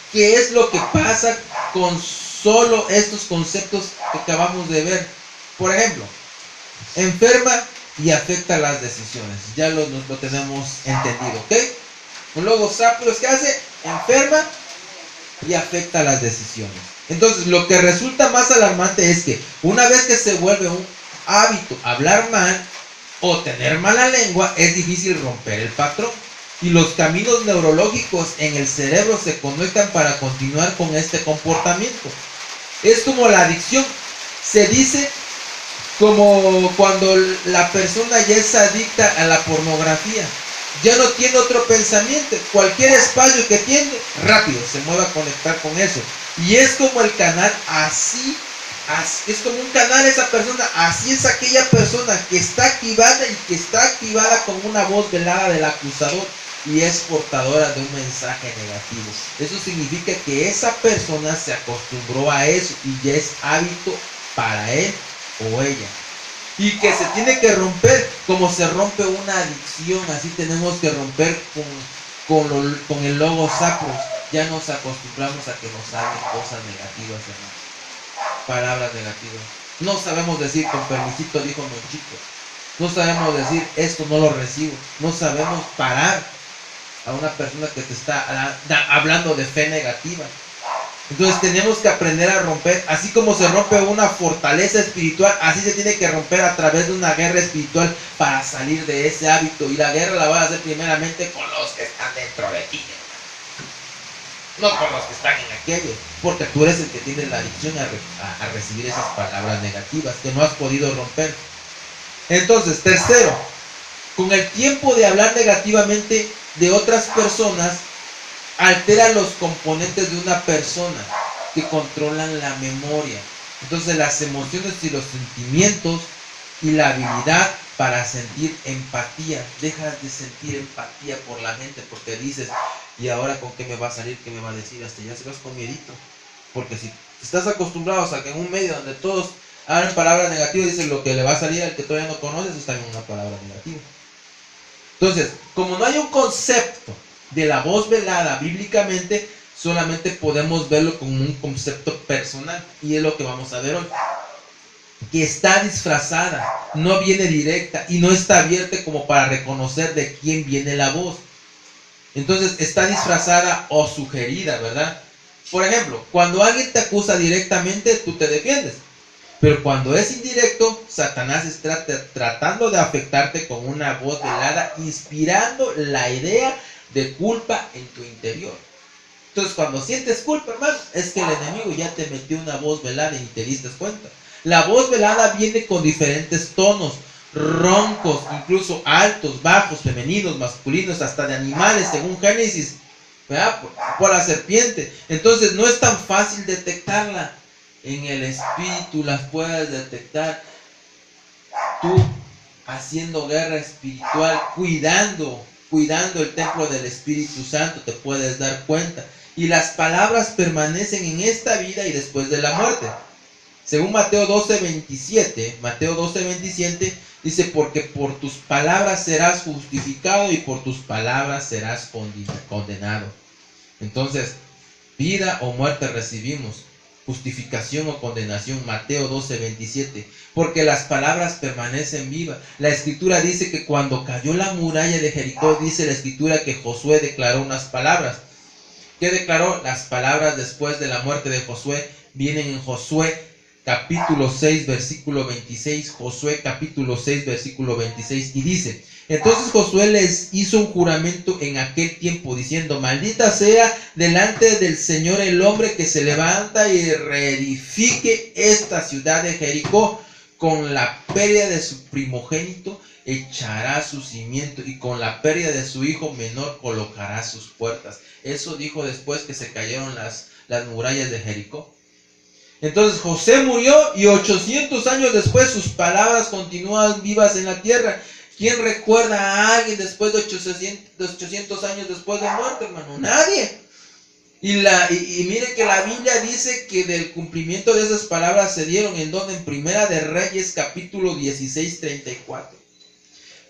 ¿Qué es lo que pasa con solo estos conceptos que acabamos de ver? Por ejemplo, enferma y afecta las decisiones. Ya lo tenemos entendido, ¿ok? Un logo sapios que hace, enferma y afecta las decisiones. Entonces, lo que resulta más alarmante es que una vez que se vuelve un hábito hablar mal o tener mala lengua, es difícil romper el patrón. Y los caminos neurológicos en el cerebro se conectan para continuar con este comportamiento. Es como la adicción. Se dice como cuando la persona ya es adicta a la pornografía. Ya no tiene otro pensamiento. Cualquier espacio que tiene, rápido se mueve a conectar con eso. Y es como el canal así. Es como un canal esa persona. Así es aquella persona que está activada y que está activada con una voz velada del acusador y es portadora de un mensaje negativo. Eso significa que esa persona se acostumbró a eso y ya es hábito para él o ella. Y que se tiene que romper como se rompe una adicción. Así tenemos que romper con el logo sapros. Ya nos acostumbramos a que nos hablen cosas negativas, hermano. Palabras negativas. No sabemos decir con permisito, dijo Monchito. No sabemos decir esto no lo recibo. No sabemos parar a una persona que te está hablando de fe negativa. Entonces tenemos que aprender a romper, así como se rompe una fortaleza espiritual, así se tiene que romper a través de una guerra espiritual para salir de ese hábito. Y la guerra la vas a hacer primeramente con los que están dentro de ti, no con los que están en aquello, porque tú eres el que tiene la adicción a recibir esas palabras negativas que no has podido romper. Entonces, tercero, con el tiempo de hablar negativamente de otras personas, altera los componentes de una persona que controlan la memoria. Entonces las emociones y los sentimientos y la habilidad para sentir empatía. Dejas de sentir empatía por la gente porque dices, ¿y ahora con qué me va a salir? ¿Qué me va a decir? Hasta ya se vas con miedito. Porque si estás acostumbrado a que en un medio donde todos hablan palabras negativas, dicen lo que le va a salir al que todavía no conoces es también una palabra negativa. Entonces, como no hay un concepto de la voz velada bíblicamente, solamente podemos verlo como un concepto personal. Y es lo que vamos a ver hoy. Que está disfrazada, no viene directa y no está abierta como para reconocer de quién viene la voz. Entonces está disfrazada o sugerida, ¿verdad? Por ejemplo, cuando alguien te acusa directamente, tú te defiendes. Pero cuando es indirecto, Satanás está tratando de afectarte con una voz velada, inspirando la idea de culpa en tu interior. Entonces, cuando sientes culpa, hermano, es que el enemigo ya te metió una voz velada y te diste cuenta. La voz velada viene con diferentes tonos, roncos, incluso altos, bajos, femeninos, masculinos, hasta de animales, según Génesis, ¿verdad? Por la serpiente. Entonces, no es tan fácil detectarla. En el espíritu las puedes detectar. Tú, haciendo guerra espiritual, cuidando el templo del Espíritu Santo, te puedes dar cuenta. Y las palabras permanecen en esta vida y después de la muerte. Según Mateo 12:27, dice, porque por tus palabras serás justificado y por tus palabras serás condenado. Entonces, vida o muerte recibimos, justificación o condenación. Mateo 12:27, porque las palabras permanecen vivas. La escritura dice que cuando cayó la muralla de Jericó, dice la escritura que Josué declaró unas palabras. ¿Qué declaró? Las palabras después de la muerte de Josué vienen en Josué capítulo 6 versículo 26. Josué capítulo 6 versículo 26, y dice: entonces Josué les hizo un juramento en aquel tiempo diciendo: maldita sea delante del Señor el hombre que se levanta y reedifique esta ciudad de Jericó. Con la pérdida de su primogénito echará su cimiento y con la pérdida de su hijo menor colocará sus puertas. Eso dijo después que se cayeron las murallas de Jericó. Entonces José murió y 800 años después sus palabras continúan vivas en la tierra. ¿Quién recuerda a alguien después de 800 años después de muerte, hermano? Nadie. Y mire que la Biblia dice que del cumplimiento de esas palabras se dieron en donde, en Primera de Reyes capítulo 16:34.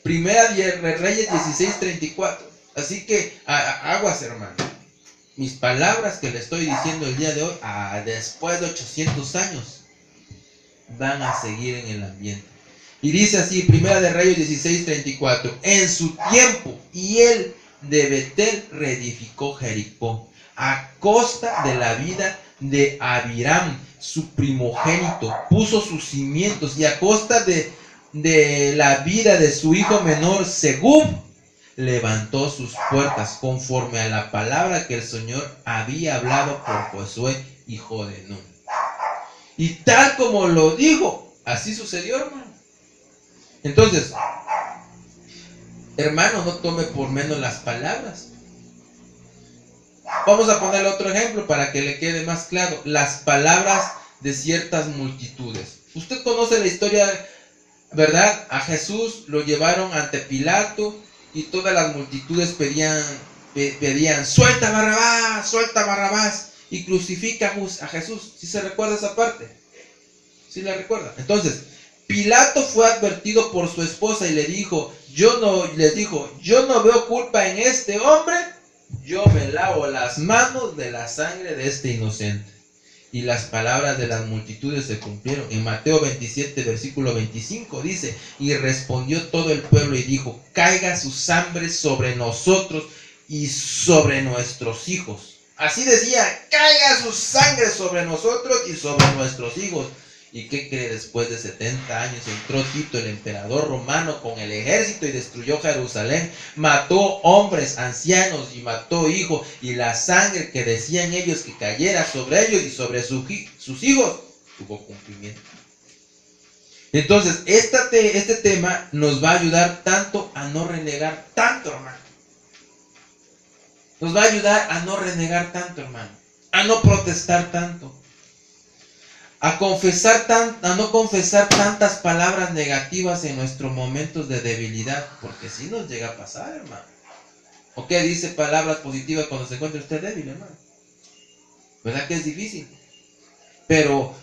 Primera de Reyes 16:34. Así que aguas, hermano. Mis palabras que le estoy diciendo el día de hoy, después de 800 años, van a seguir en el ambiente. Y dice así, Primera de Reyes 16:34, en su tiempo, y él de Betel reedificó Jericó, a costa de la vida de Abiram, su primogénito, puso sus cimientos, y a costa de la vida de su hijo menor, Segub, levantó sus puertas, conforme a la palabra que el Señor había hablado por Josué, hijo de Nun. Y tal como lo dijo, así sucedió, hermano. Entonces, hermano, no tome por menos las palabras. Vamos a ponerle otro ejemplo para que le quede más claro. Las palabras de ciertas multitudes. Usted conoce la historia, ¿verdad? A Jesús lo llevaron ante Pilato y todas las multitudes pedían, suelta Barrabás y crucifica a Jesús. ¿Sí se recuerda esa parte? ¿Sí la recuerda? Entonces, Pilato fue advertido por su esposa y les dijo, yo no veo culpa en este hombre, yo me lavo las manos de la sangre de este inocente. Y las palabras de las multitudes se cumplieron. En Mateo 27, versículo 25 dice, y respondió todo el pueblo y dijo, caiga su sangre sobre nosotros y sobre nuestros hijos. Así decía, caiga su sangre sobre nosotros y sobre nuestros hijos. ¿Y qué cree? Después de 70 años entró Tito, el emperador romano, con el ejército y destruyó Jerusalén. Mató hombres, ancianos y mató hijos. Y la sangre que decían ellos que cayera sobre ellos y sobre sus hijos tuvo cumplimiento. Entonces, este tema nos va a ayudar tanto a no renegar tanto, hermano. Nos va a ayudar a no renegar tanto, hermano. A no protestar tanto. A no confesar tantas palabras negativas en nuestros momentos de debilidad, porque si nos llega a pasar, hermano. ¿O qué dice palabras positivas cuando se encuentra usted débil, hermano? ¿Verdad que es difícil? Pero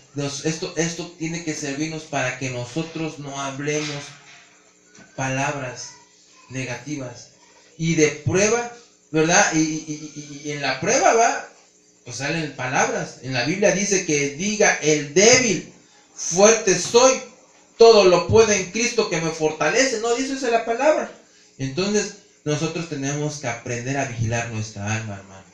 esto tiene que servirnos para que nosotros no hablemos palabras negativas. Y de prueba, ¿verdad? Y en la prueba pues salen palabras. En la Biblia dice que diga el débil, fuerte soy, todo lo puedo en Cristo que me fortalece. No dice esa la palabra. Entonces nosotros tenemos que aprender a vigilar nuestra alma, hermano.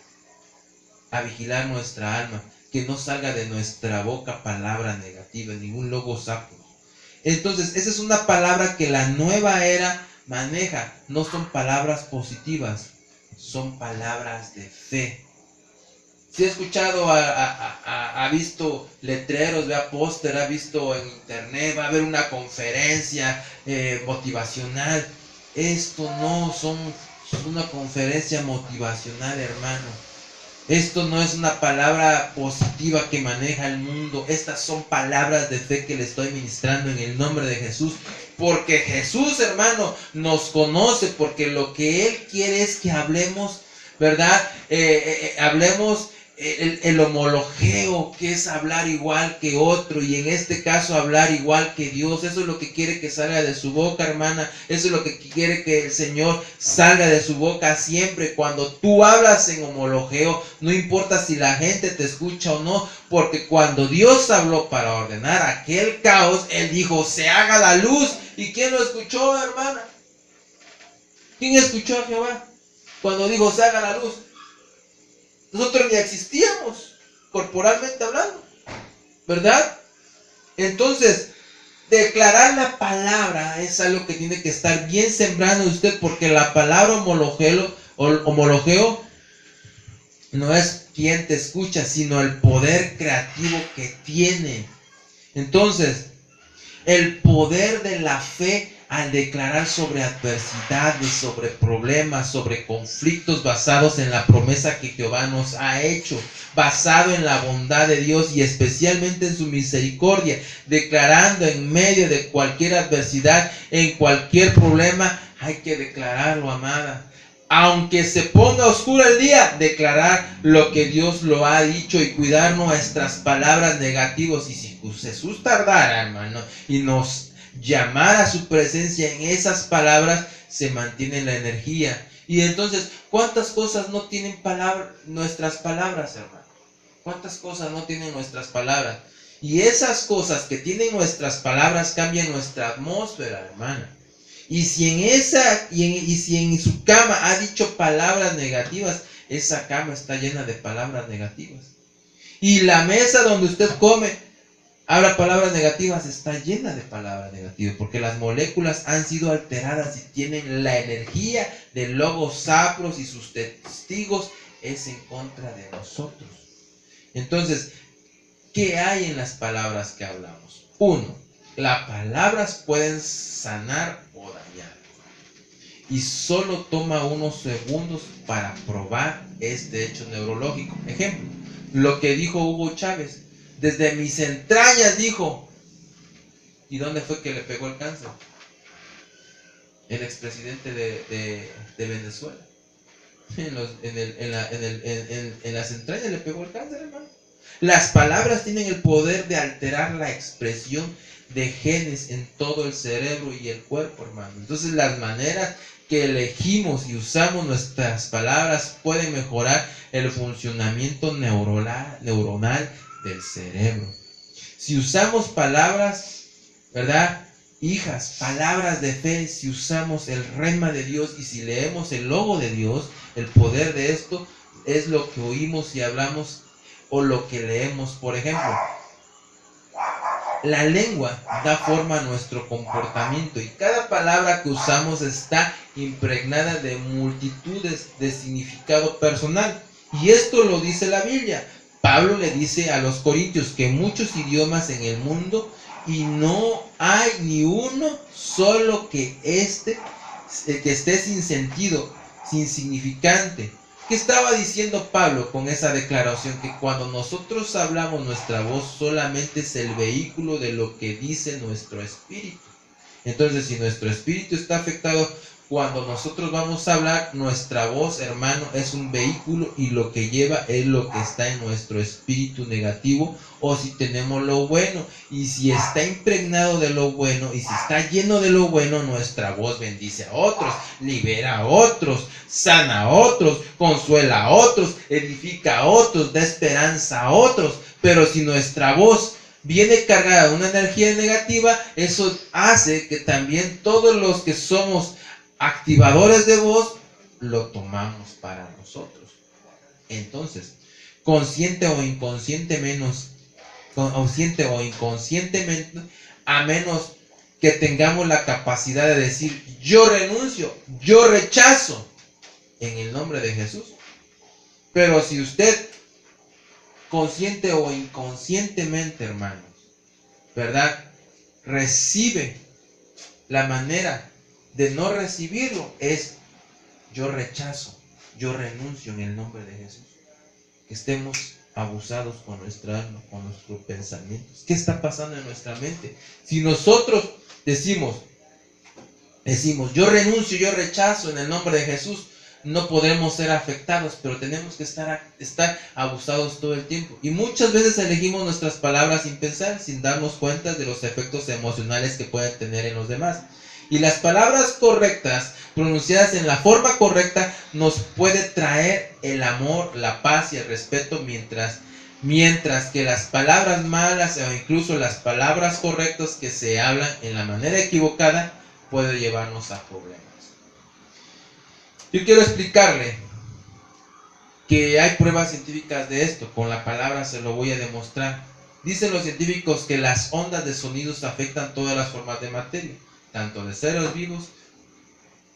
A vigilar nuestra alma. Que no salga de nuestra boca palabra negativa, ningún logos sapos. Entonces esa es una palabra que la nueva era maneja. No son palabras positivas, son palabras de fe. Si ha escuchado, ha visto letreros, vea póster, ha visto en internet, va a haber una conferencia motivacional. Esto no son una conferencia motivacional, hermano. Esto no es una palabra positiva que maneja el mundo. Estas son palabras de fe que le estoy ministrando en el nombre de Jesús. Porque Jesús, hermano, nos conoce, porque lo que Él quiere es que hablemos, ¿verdad? Hablemos el homologeo, que es hablar igual que otro, y en este caso hablar igual que Dios. Eso es lo que quiere que salga de su boca, hermana. Eso es lo que quiere que el Señor salga de su boca siempre. Cuando tú hablas en homologeo, no importa si la gente te escucha o no, porque cuando Dios habló para ordenar aquel caos, Él dijo, se haga la luz. ¿Y quién lo escuchó, hermana? ¿Quién escuchó a Jehová cuando dijo, se haga la luz? Nosotros ni existíamos, corporalmente hablando, ¿verdad? Entonces, declarar la palabra es algo que tiene que estar bien sembrado en usted, porque la palabra homologeo no es quien te escucha, sino el poder creativo que tiene. Entonces, el poder de la fe al declarar sobre adversidades, sobre problemas, sobre conflictos basados en la promesa que Jehová nos ha hecho, basado en la bondad de Dios y especialmente en su misericordia, declarando en medio de cualquier adversidad, en cualquier problema, hay que declararlo, amada. Aunque se ponga oscuro el día, declarar lo que Dios lo ha dicho y cuidar nuestras palabras negativas. Y si Jesús tardara, hermano, y nos llamara a su presencia en esas palabras, se mantiene la energía. Y entonces, ¿cuántas cosas no tienen nuestras palabras, hermano? ¿Cuántas cosas no tienen nuestras palabras? Y esas cosas que tienen nuestras palabras cambian nuestra atmósfera, hermano. Y si en su cama ha dicho palabras negativas, esa cama está llena de palabras negativas. Y la mesa donde usted come, habla palabras negativas, está llena de palabras negativas, porque las moléculas han sido alteradas y tienen la energía de logos sapros y sus testigos es en contra de nosotros. Entonces, ¿Qué hay en las palabras que hablamos? 1. Las palabras pueden sanar o dañar. Y solo toma unos segundos para probar este hecho neurológico. Ejemplo, lo que dijo Hugo Chávez. Desde mis entrañas dijo. ¿Y dónde fue que le pegó el cáncer? El expresidente de Venezuela. En las entrañas le pegó el cáncer, hermano. Las palabras tienen el poder de alterar la expresión de genes en todo el cerebro y el cuerpo, hermano. Entonces las maneras que elegimos y usamos nuestras palabras pueden mejorar el funcionamiento neuronal del cerebro. Si usamos palabras, ¿verdad? Hijas, palabras de fe, si usamos el rema de Dios y si leemos el logo de Dios, el poder de esto es lo que oímos y hablamos o lo que leemos. Por ejemplo, la lengua da forma a nuestro comportamiento y cada palabra que usamos está impregnada de multitudes de significado personal. Y esto lo dice la Biblia. Pablo le dice a los corintios que muchos idiomas en el mundo y no hay ni uno solo que esté sin sentido, sin significante. ¿Qué estaba diciendo Pablo con esa declaración? Que cuando nosotros hablamos, nuestra voz solamente es el vehículo de lo que dice nuestro espíritu. Entonces, si nuestro espíritu está afectado, cuando nosotros vamos a hablar, nuestra voz, hermano, es un vehículo y lo que lleva es lo que está en nuestro espíritu negativo, o si tenemos lo bueno. Y si está impregnado de lo bueno y si está lleno de lo bueno, nuestra voz bendice a otros, libera a otros, sana a otros, consuela a otros, edifica a otros, da esperanza a otros. Pero si nuestra voz viene cargada de una energía negativa, eso hace que también todos los que somos activadores de voz lo tomamos para nosotros. Entonces, consciente o inconscientemente, a menos que tengamos la capacidad de decir yo renuncio, yo rechazo en el nombre de Jesús. Pero si usted consciente o inconscientemente, hermanos, ¿verdad?, recibe, la manera de no recibirlo es yo rechazo, yo renuncio en el nombre de Jesús. Que estemos abusados con nuestra alma, con nuestros pensamientos. ¿Qué está pasando en nuestra mente? Si nosotros decimos yo renuncio, yo rechazo en el nombre de Jesús, no podremos ser afectados, pero tenemos que estar abusados todo el tiempo. Y muchas veces elegimos nuestras palabras sin pensar, sin darnos cuenta de los efectos emocionales que pueden tener en los demás. Y las palabras correctas, pronunciadas en la forma correcta, nos puede traer el amor, la paz y el respeto, mientras que las palabras malas o incluso las palabras correctas que se hablan en la manera equivocada puede llevarnos a problemas. Yo quiero explicarle que hay pruebas científicas de esto. Con la palabra se lo voy a demostrar. Dicen los científicos que las ondas de sonidos afectan todas las formas de materia, tanto de seres vivos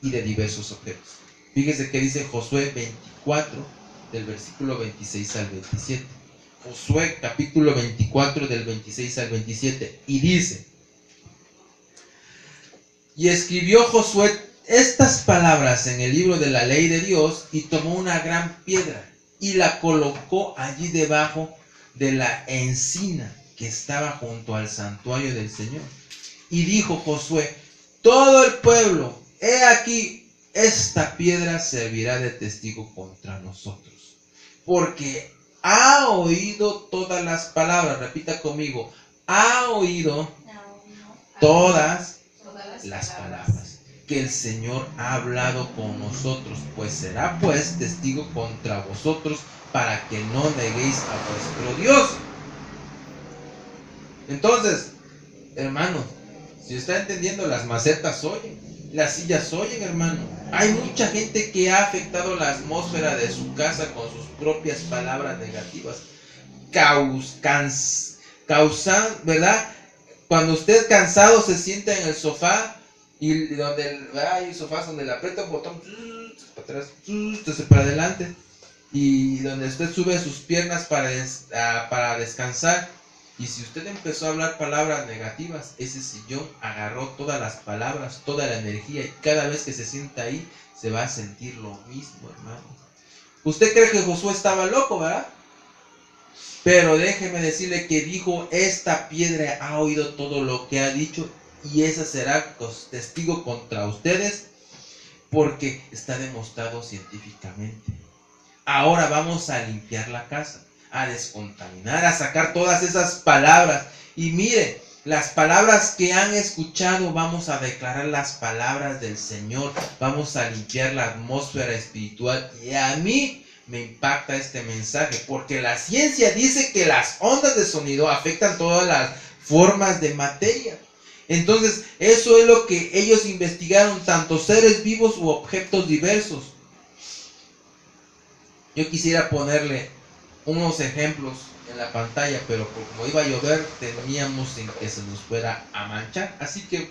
y de diversos objetos. Fíjese que dice Josué 24, del versículo 26 al 27. Josué capítulo 24, del 26 al 27. Y dice: y escribió Josué estas palabras en el libro de la ley de Dios y tomó una gran piedra y la colocó allí debajo de la encina que estaba junto al santuario del Señor. Y dijo Josué: todo el pueblo, he aquí, esta piedra servirá de testigo contra nosotros, porque ha oído todas las palabras. Repita conmigo: ha oído todas las palabras que el Señor ha hablado con nosotros, pues será pues testigo contra vosotros para que no neguéis a vuestro Dios. Entonces, hermano, si está entendiendo, las macetas oyen, las sillas oyen, hermano. Hay mucha gente que ha afectado la atmósfera de su casa con sus propias palabras negativas, causan, ¿verdad? Cuando usted cansado se sienta en el sofá y donde hay sofás donde le aprieta un botón para atrás, para adelante, y donde usted sube sus piernas para descansar, Y si usted empezó a hablar palabras negativas, ese sillón agarró todas las palabras, toda la energía, y cada vez que se sienta ahí, se va a sentir lo mismo, hermano. Usted cree que Josué estaba loco, ¿verdad? Pero déjeme decirle que dijo, esta piedra ha oído todo lo que ha dicho, y esa será testigo contra ustedes, porque está demostrado científicamente. Ahora vamos a limpiar la casa, a descontaminar, a sacar todas esas palabras. Y mire, las palabras que han escuchado, vamos a declarar las palabras del Señor. Vamos a limpiar la atmósfera espiritual. Y a mí me impacta este mensaje, porque la ciencia dice que las ondas de sonido afectan todas las formas de materia. Entonces, eso es lo que ellos investigaron, tanto seres vivos u objetos diversos. Yo quisiera ponerle unos ejemplos en la pantalla, pero como iba a llover, temíamos en que se nos fuera a manchar. Así que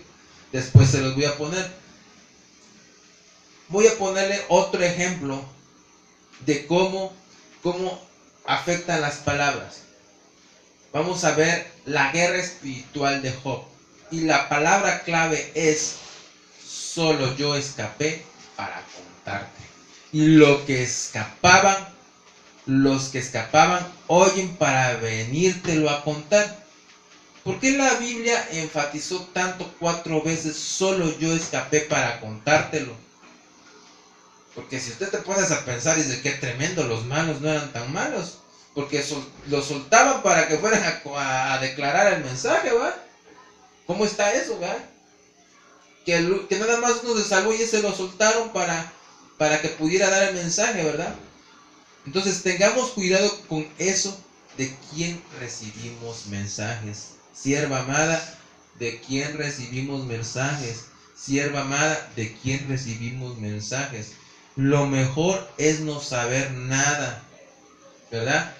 después se los voy a poner. Voy a ponerle otro ejemplo de cómo afectan las palabras. Vamos a ver la guerra espiritual de Job. Y la palabra clave es: solo yo escapé para contarte. Y los que escapaban oyen para venírtelo a contar. ¿Por qué la Biblia enfatizó tanto 4 veces solo yo escapé para contártelo? Porque si usted te pones a pensar y dice qué tremendo, los malos no eran tan malos, porque los soltaban para que fueran a declarar el mensaje, ¿va? ¿Cómo está eso, va? Que nada más uno se salvó y ese lo soltaron para que pudiera dar el mensaje, ¿verdad? Entonces tengamos cuidado con eso, de quién recibimos mensajes. Sierva amada, ¿de quién recibimos mensajes? Sierva amada, ¿de quién recibimos mensajes? Lo mejor es no saber nada, ¿verdad?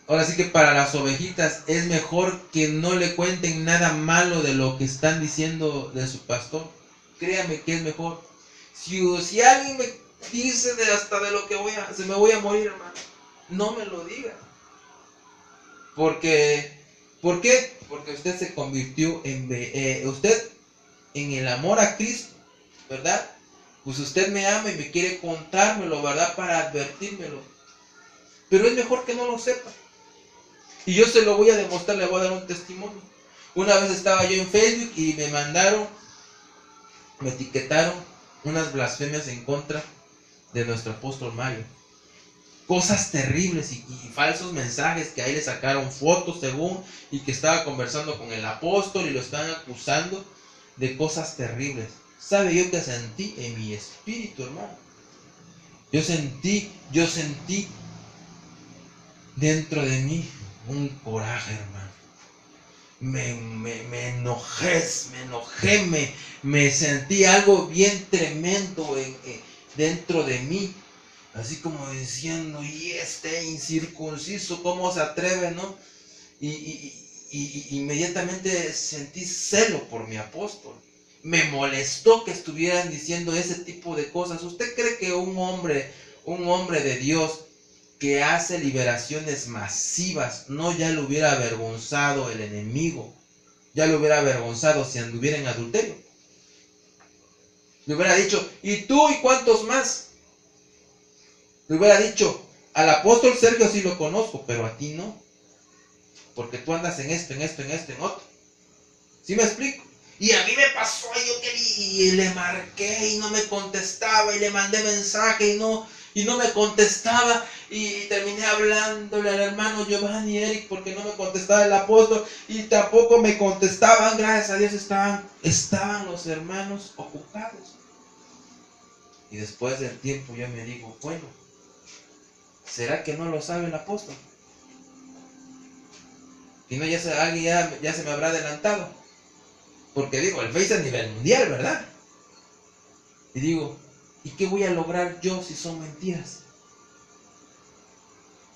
Ahora sí que para las ovejitas es mejor que no le cuenten nada malo de lo que están diciendo de su pastor. Créame que es mejor. Si alguien me dice hasta de lo que se me voy a morir, hermano, no me lo diga. ¿Por qué? Porque usted se convirtió usted en el amor a Cristo, ¿verdad? Pues usted me ama y me quiere contármelo, ¿verdad? Para advertírmelo. Pero es mejor que no lo sepa. Y yo se lo voy a demostrar, le voy a dar un testimonio. Una vez estaba yo en Facebook y me etiquetaron unas blasfemias en contra de nuestro apóstol Mario. Cosas terribles y falsos mensajes, que ahí le sacaron fotos según, y que estaba conversando con el apóstol y lo estaban acusando de cosas terribles. ¿Sabe yo qué sentí en mi espíritu, hermano? Yo sentí dentro de mí un coraje, hermano. Me enojé, me sentí algo bien tremendo dentro de mí. Así como diciendo, y este incircunciso, ¿cómo se atreve, no? Y inmediatamente sentí celo por mi apóstol. Me molestó que estuvieran diciendo ese tipo de cosas. ¿Usted cree que un hombre de Dios que hace liberaciones masivas no ya lo hubiera avergonzado el enemigo? Ya lo hubiera avergonzado si anduviera en adulterio. Le hubiera dicho, ¿y tú y cuántos más? Le hubiera dicho, al apóstol Sergio sí lo conozco, pero a ti no. Porque tú andas en esto, en otro. ¿Sí me explico? Y a mí me pasó, y le marqué y no me contestaba, y le mandé mensaje y no me contestaba, y terminé hablándole al hermano Giovanni Eric porque no me contestaba el apóstol, y tampoco me contestaban. Gracias a Dios estaban los hermanos ocupados. Y después del tiempo yo me digo, bueno, ¿será que no lo sabe el apóstol? Si no, alguien ya se me habrá adelantado. Porque digo, el Face es a nivel mundial, ¿verdad? Y digo, ¿y qué voy a lograr yo si son mentiras?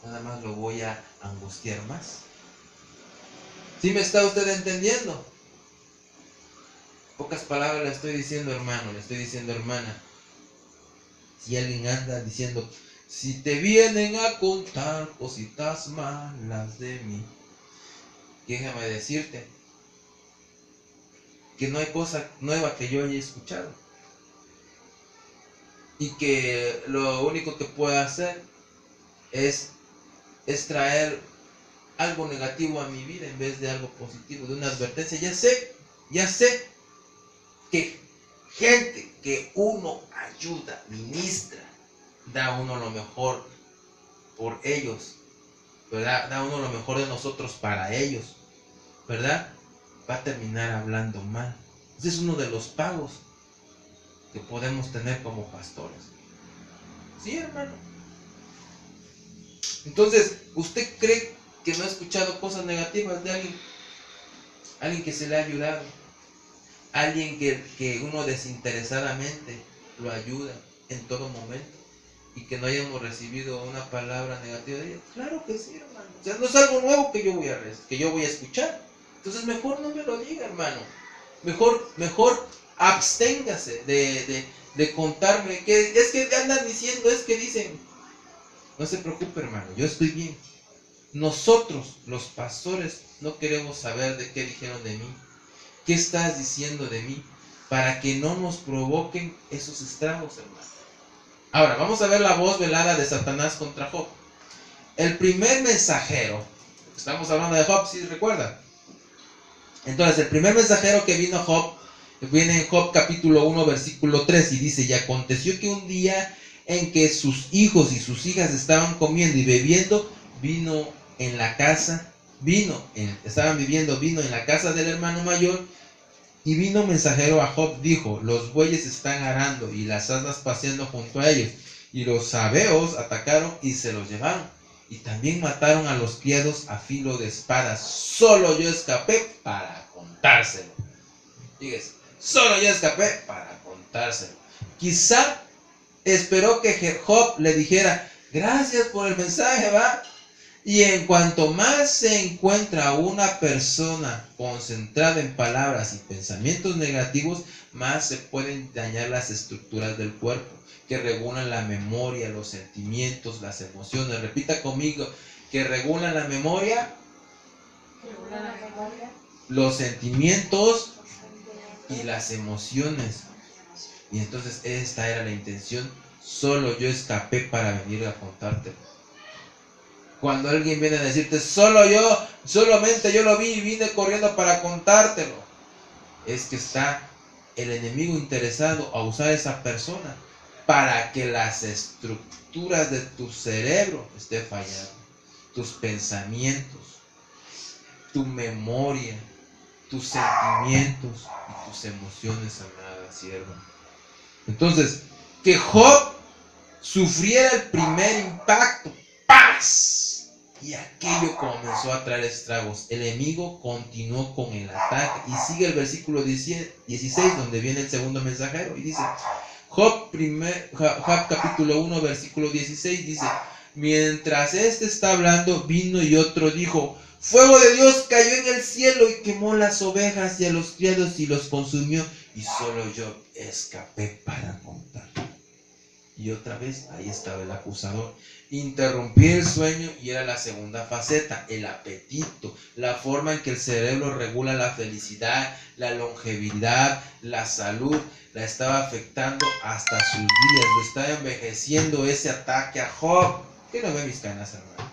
Nada más lo voy a angustiar más. ¿Sí me está usted entendiendo? Pocas palabras le estoy diciendo, hermano, le estoy diciendo, hermana. Si alguien anda diciendo, si te vienen a contar cositas malas de mí, Y déjame decirte que no hay cosa nueva que yo haya escuchado. Y que lo único que puedo hacer es traer algo negativo a mi vida en vez de algo positivo, de una advertencia. Ya sé que gente que uno ayuda, ministra, da uno lo mejor por ellos, ¿verdad? Da uno lo mejor de nosotros para ellos, ¿verdad? Va a terminar hablando mal. Ese es uno de los pagos que podemos tener como pastores. Sí, hermano. Entonces, ¿usted cree que no ha escuchado cosas negativas de alguien? Alguien que se le ha ayudado, alguien que uno desinteresadamente lo ayuda en todo momento, y que no hayamos recibido una palabra negativa de ella. Claro que sí, hermano. O sea, no es algo nuevo que yo voy a escuchar. Entonces mejor no me lo diga, hermano. Mejor absténgase de contarme que es que andan diciendo, es que dicen. No se preocupe, hermano, yo estoy bien. Nosotros, los pastores, no queremos saber de qué dijeron de mí. ¿Qué estás diciendo de mí? Para que no nos provoquen esos estragos, hermano. Ahora, vamos a ver la voz velada de Satanás contra Job. El primer mensajero, estamos hablando de Job, ¿sí recuerdan? Entonces, el primer mensajero que vino a Job, viene en Job capítulo 1, versículo 3, y dice: y aconteció que un día en que sus hijos y sus hijas estaban comiendo y bebiendo, estaban viviendo vino en la casa del hermano mayor, y vino mensajero a Job, dijo: los bueyes están arando y las asnas paseando junto a ellos, y los sabeos atacaron y se los llevaron, y también mataron a los criados a filo de espada. Solo yo escapé para contárselo. Fíjese, solo yo escapé para contárselo. Quizá esperó que Job le dijera: gracias por el mensaje, va. Y en cuanto más se encuentra una persona concentrada en palabras y pensamientos negativos, más se pueden dañar las estructuras del cuerpo, que regulan la memoria, los sentimientos, las emociones. Repita conmigo: que regulan la memoria, los sentimientos y las emociones. Y entonces esta era la intención. Solo yo escapé para venir a contártelo. Cuando alguien viene a decirte: solamente yo lo vi y vine corriendo para contártelo, es que está el enemigo interesado a usar a esa persona para que las estructuras de tu cerebro estén fallando, tus pensamientos, tu memoria, tus sentimientos y tus emociones, amada sierva. Entonces, que Job sufriera el primer impacto, ¡paz! Y aquello comenzó a traer estragos. El enemigo continuó con el ataque. Y sigue el versículo 16, donde viene el segundo mensajero. Y dice, Job capítulo 1, versículo 16, dice: mientras este está hablando, vino y otro dijo: fuego de Dios cayó en el cielo y quemó las ovejas y a los criados y los consumió. Y solo yo escapé para contar. Y otra vez, ahí estaba el acusador. Interrumpí el sueño, y era la segunda faceta, el apetito, la forma en que el cerebro regula la felicidad, la longevidad, la salud. La estaba afectando hasta sus días, lo estaba envejeciendo ese ataque a Job. ¿Qué no ve mis canas, hermano?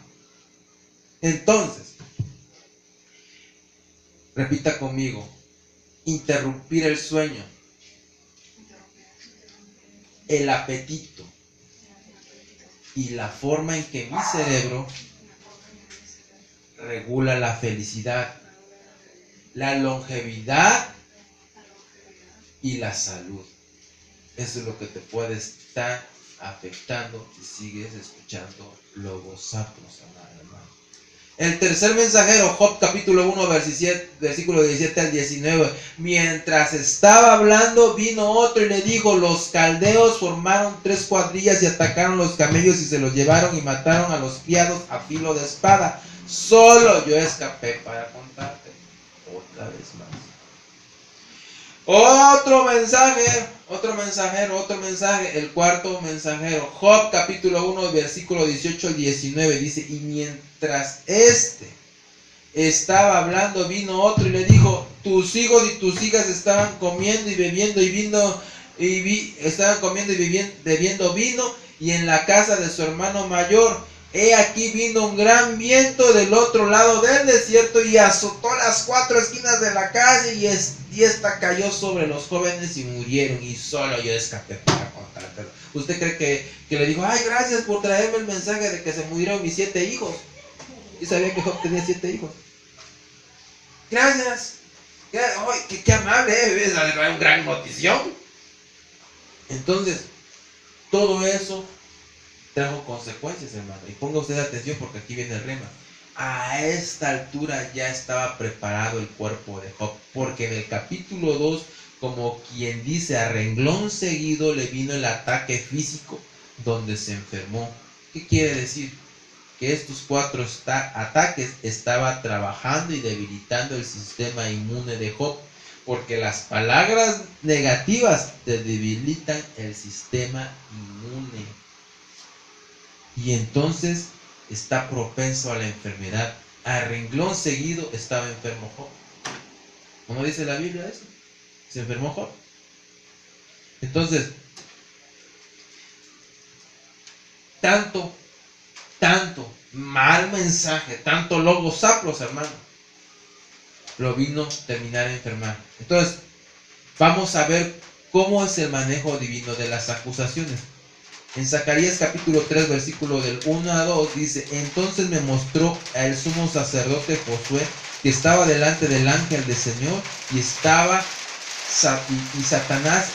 Entonces, repita conmigo: interrumpir el sueño, el apetito y la forma en que mi cerebro regula la felicidad, la longevidad y la salud. Eso es lo que te puede estar afectando si sigues escuchando lobos sapos, hermano. El tercer mensajero, Job capítulo 1, versículo 17 al 19. Mientras estaba hablando, vino otro y le dijo: los caldeos formaron 3 cuadrillas y atacaron los camellos y se los llevaron y mataron a los criados a filo de espada. Solo yo escapé para contarte. Otra vez más. Otro mensaje, el cuarto mensajero, Job capítulo 1, versículo 18 al 19, dice: y mientras este estaba hablando, vino otro y le dijo, tus hijos y tus hijas estaban comiendo y bebiendo estaban comiendo y bebiendo vino, y en la casa de su hermano mayor, he aquí vino un gran viento del otro lado del desierto y azotó las 4 esquinas de la calle, y esta cayó sobre los jóvenes y murieron, y solo yo escapé para contar. Pero ¿usted cree que le dijo, ay, gracias por traerme el mensaje de que se murieron mis 7 hijos? Y sabía que Job tenía 7 hijos. Gracias. Qué amable, es una gran notición. Entonces, todo eso trajo consecuencias, hermano. Y ponga usted atención porque aquí viene el rema. A esta altura ya estaba preparado el cuerpo de Job, porque en el capítulo 2, como quien dice, a renglón seguido le vino el ataque físico donde se enfermó. ¿Qué quiere decir? Que estos 4 ataques estaban trabajando y debilitando el sistema inmune de Job, porque las palabras negativas te debilitan el sistema inmune, y entonces está propenso a la enfermedad. A renglón seguido estaba enfermo Job. ¿Cómo dice la Biblia eso? Se enfermó Job. Entonces, tanto mal mensaje, tanto logos saplos, hermano, lo vino a terminar a enfermar. Entonces, vamos a ver cómo es el manejo divino de las acusaciones. En Zacarías capítulo 3, versículo del 1 a 2, dice, entonces me mostró el sumo sacerdote Josué, que estaba delante del ángel del Señor, y Satanás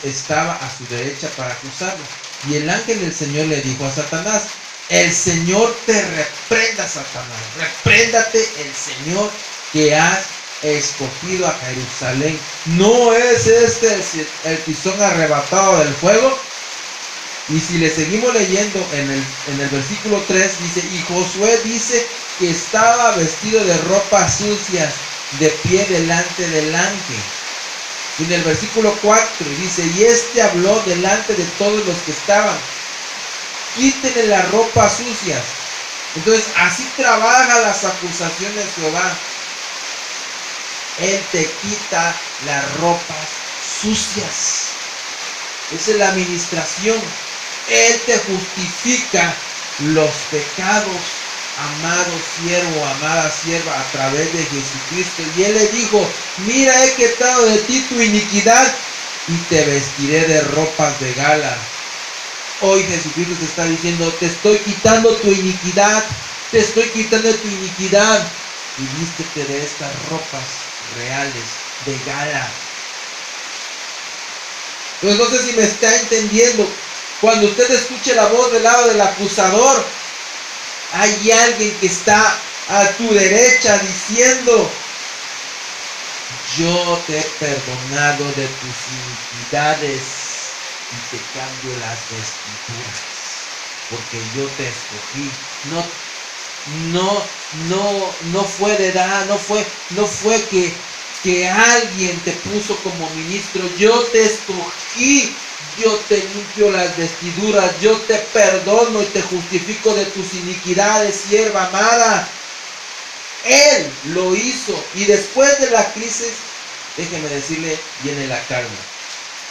estaba a su derecha para acusarlo. Y el ángel del Señor le dijo a Satanás, el Señor te reprenda, Satanás, repréndate el Señor que has escogido a Jerusalén. ¿No es este el tizón arrebatado del fuego? Y si le seguimos leyendo en el versículo 3, dice, y Josué dice que estaba vestido de ropas sucias, de pie delante del ángel. Y en el versículo 4 dice, y este habló delante de todos los que estaban, quítenle las ropas sucias. Entonces, así trabaja las acusaciones de Jehová. Él te quita las ropas sucias. Esa es la administración. Él te justifica los pecados, amado siervo, amada sierva, a través de Jesucristo. Y Él le dijo, mira, he quitado de ti tu iniquidad y te vestiré de ropas de gala. Hoy Jesucristo te está diciendo, te estoy quitando tu iniquidad, te estoy quitando tu iniquidad, y vístete de estas ropas reales de gala. Pues no sé si me está entendiendo. Cuando usted escuche la voz del lado del acusador, hay alguien que está a tu derecha diciendo, yo te he perdonado de tus iniquidades y te cambio las vestiduras, porque yo te escogí. No fue de edad, no fue que alguien te puso como ministro. Yo te escogí, yo te limpio las vestiduras, yo te perdono y te justifico de tus iniquidades, sierva amada. Él lo hizo, y después de la crisis, déjeme decirle, viene la calma.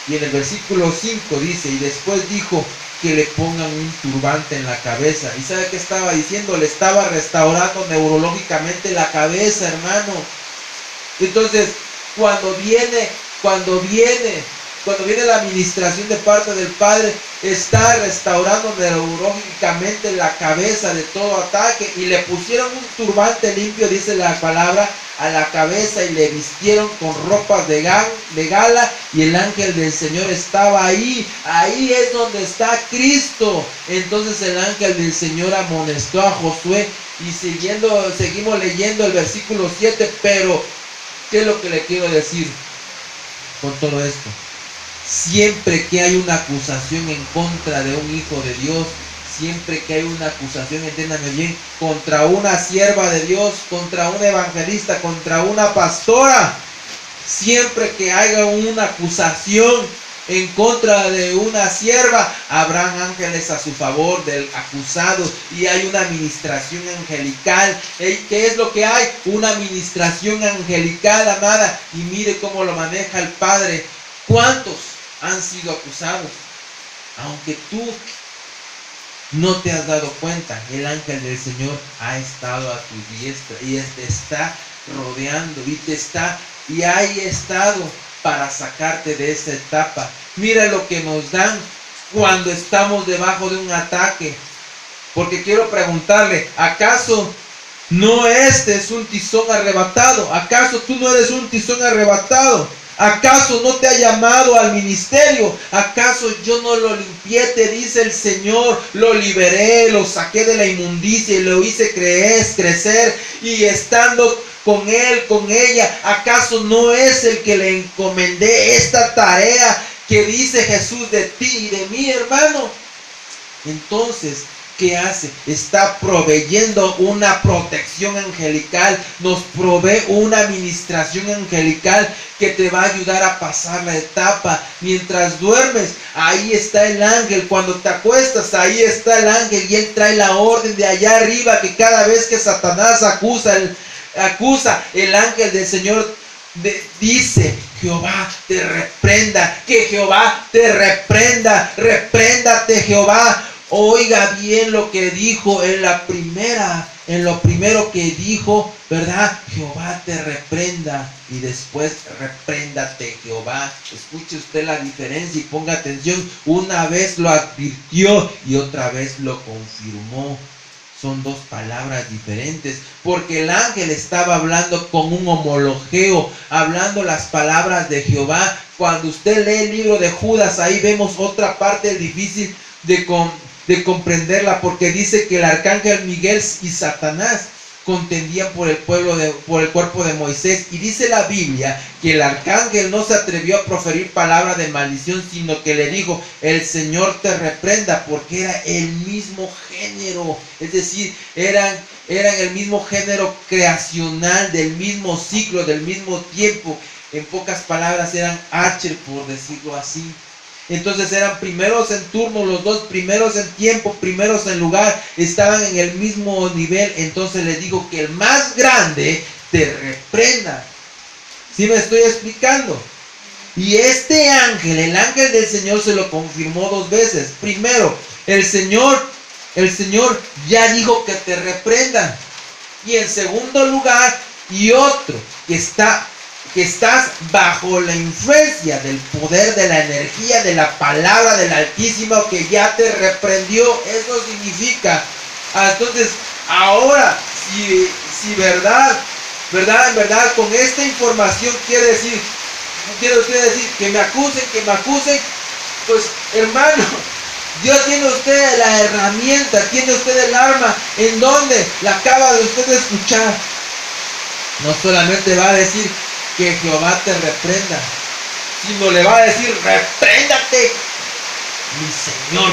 Y en el versículo 5 dice, y después dijo que le pongan un turbante en la cabeza. ¿Y sabe qué estaba diciendo? Le estaba restaurando neurológicamente la cabeza, hermano. Entonces, cuando viene la administración de parte del Padre, está restaurando neurológicamente la cabeza de todo ataque. Y le pusieron un turbante limpio, dice la palabra, a la cabeza, y le vistieron con ropas de gala, y el ángel del Señor estaba ahí. Ahí es donde está Cristo. Entonces el ángel del Señor amonestó a Josué, y seguimos leyendo el versículo 7, pero ¿qué es lo que le quiero decir con todo esto? Siempre que hay una acusación en contra de un hijo de Dios, siempre que hay una acusación, entiéndame bien, contra una sierva de Dios, contra un evangelista, contra una pastora, siempre que haya una acusación, en contra de una sierva, habrán ángeles a su favor del acusado, y hay una administración angelical. ¿Qué es lo que hay? Una administración angelical, amada, y mire cómo lo maneja el Padre. ¿Cuántos han sido acusados? Aunque tú no te has dado cuenta, el ángel del Señor ha estado a tu diestra y te está rodeando y ha estado para sacarte de esa etapa. Mira lo que nos dan cuando estamos debajo de un ataque. Porque quiero preguntarle, ¿acaso no este es un tizón arrebatado? ¿Acaso tú no eres un tizón arrebatado? ¿Acaso no te ha llamado al ministerio? ¿Acaso yo no lo limpié? Te dice el Señor, lo liberé, lo saqué de la inmundicia y lo hice crecer, y estando con él, con ella, ¿acaso no es el que le encomendé esta tarea que dice Jesús de ti y de mí, hermano? Entonces, ¿qué hace? Está proveyendo una protección angelical, nos provee una administración angelical que te va a ayudar a pasar la etapa. Mientras duermes, ahí está el ángel. Cuando te acuestas, ahí está el ángel, y él trae la orden de allá arriba, que cada vez que Satanás acusa, el ángel del Señor dice: Jehová te reprenda, que Jehová te reprenda, repréndate Jehová. Oiga bien lo que dijo en lo primero que dijo, ¿verdad? Jehová te reprenda, y después repréndate Jehová. Escuche usted la diferencia y ponga atención. Una vez lo advirtió y otra vez lo confirmó. Son dos palabras diferentes, porque el ángel estaba hablando con un homologeo, hablando las palabras de Jehová. Cuando usted lee el libro de Judas, ahí vemos otra parte difícil de comprenderla, porque dice que el arcángel Miguel y Satanás contendían por el cuerpo de Moisés, y dice la Biblia que el arcángel no se atrevió a proferir palabra de maldición, sino que le dijo: el Señor te reprenda, porque era el mismo género, es decir, eran el mismo género creacional, del mismo ciclo, del mismo tiempo. En pocas palabras, eran archer, por decirlo así. Entonces eran primeros en turno, los dos, primeros en tiempo, primeros en lugar, estaban en el mismo nivel. Entonces les digo que el más grande te reprenda. ¿Sí me estoy explicando? Y este ángel, el ángel del Señor, se lo confirmó dos veces. Primero, el Señor ya dijo que te reprenda. Y en segundo lugar, y otro, que estás bajo la influencia del poder, de la energía, de la palabra del Altísimo, que ya te reprendió. Eso significa, entonces, ahora, si verdad, en verdad, con esta información quiere usted decir que me acusen, pues, hermano, Dios tiene usted la herramienta, tiene usted el arma, en donde la acaba de usted escuchar. No solamente va a decir que Jehová te reprenda, sino le va a decir: repréndate, mi Señor.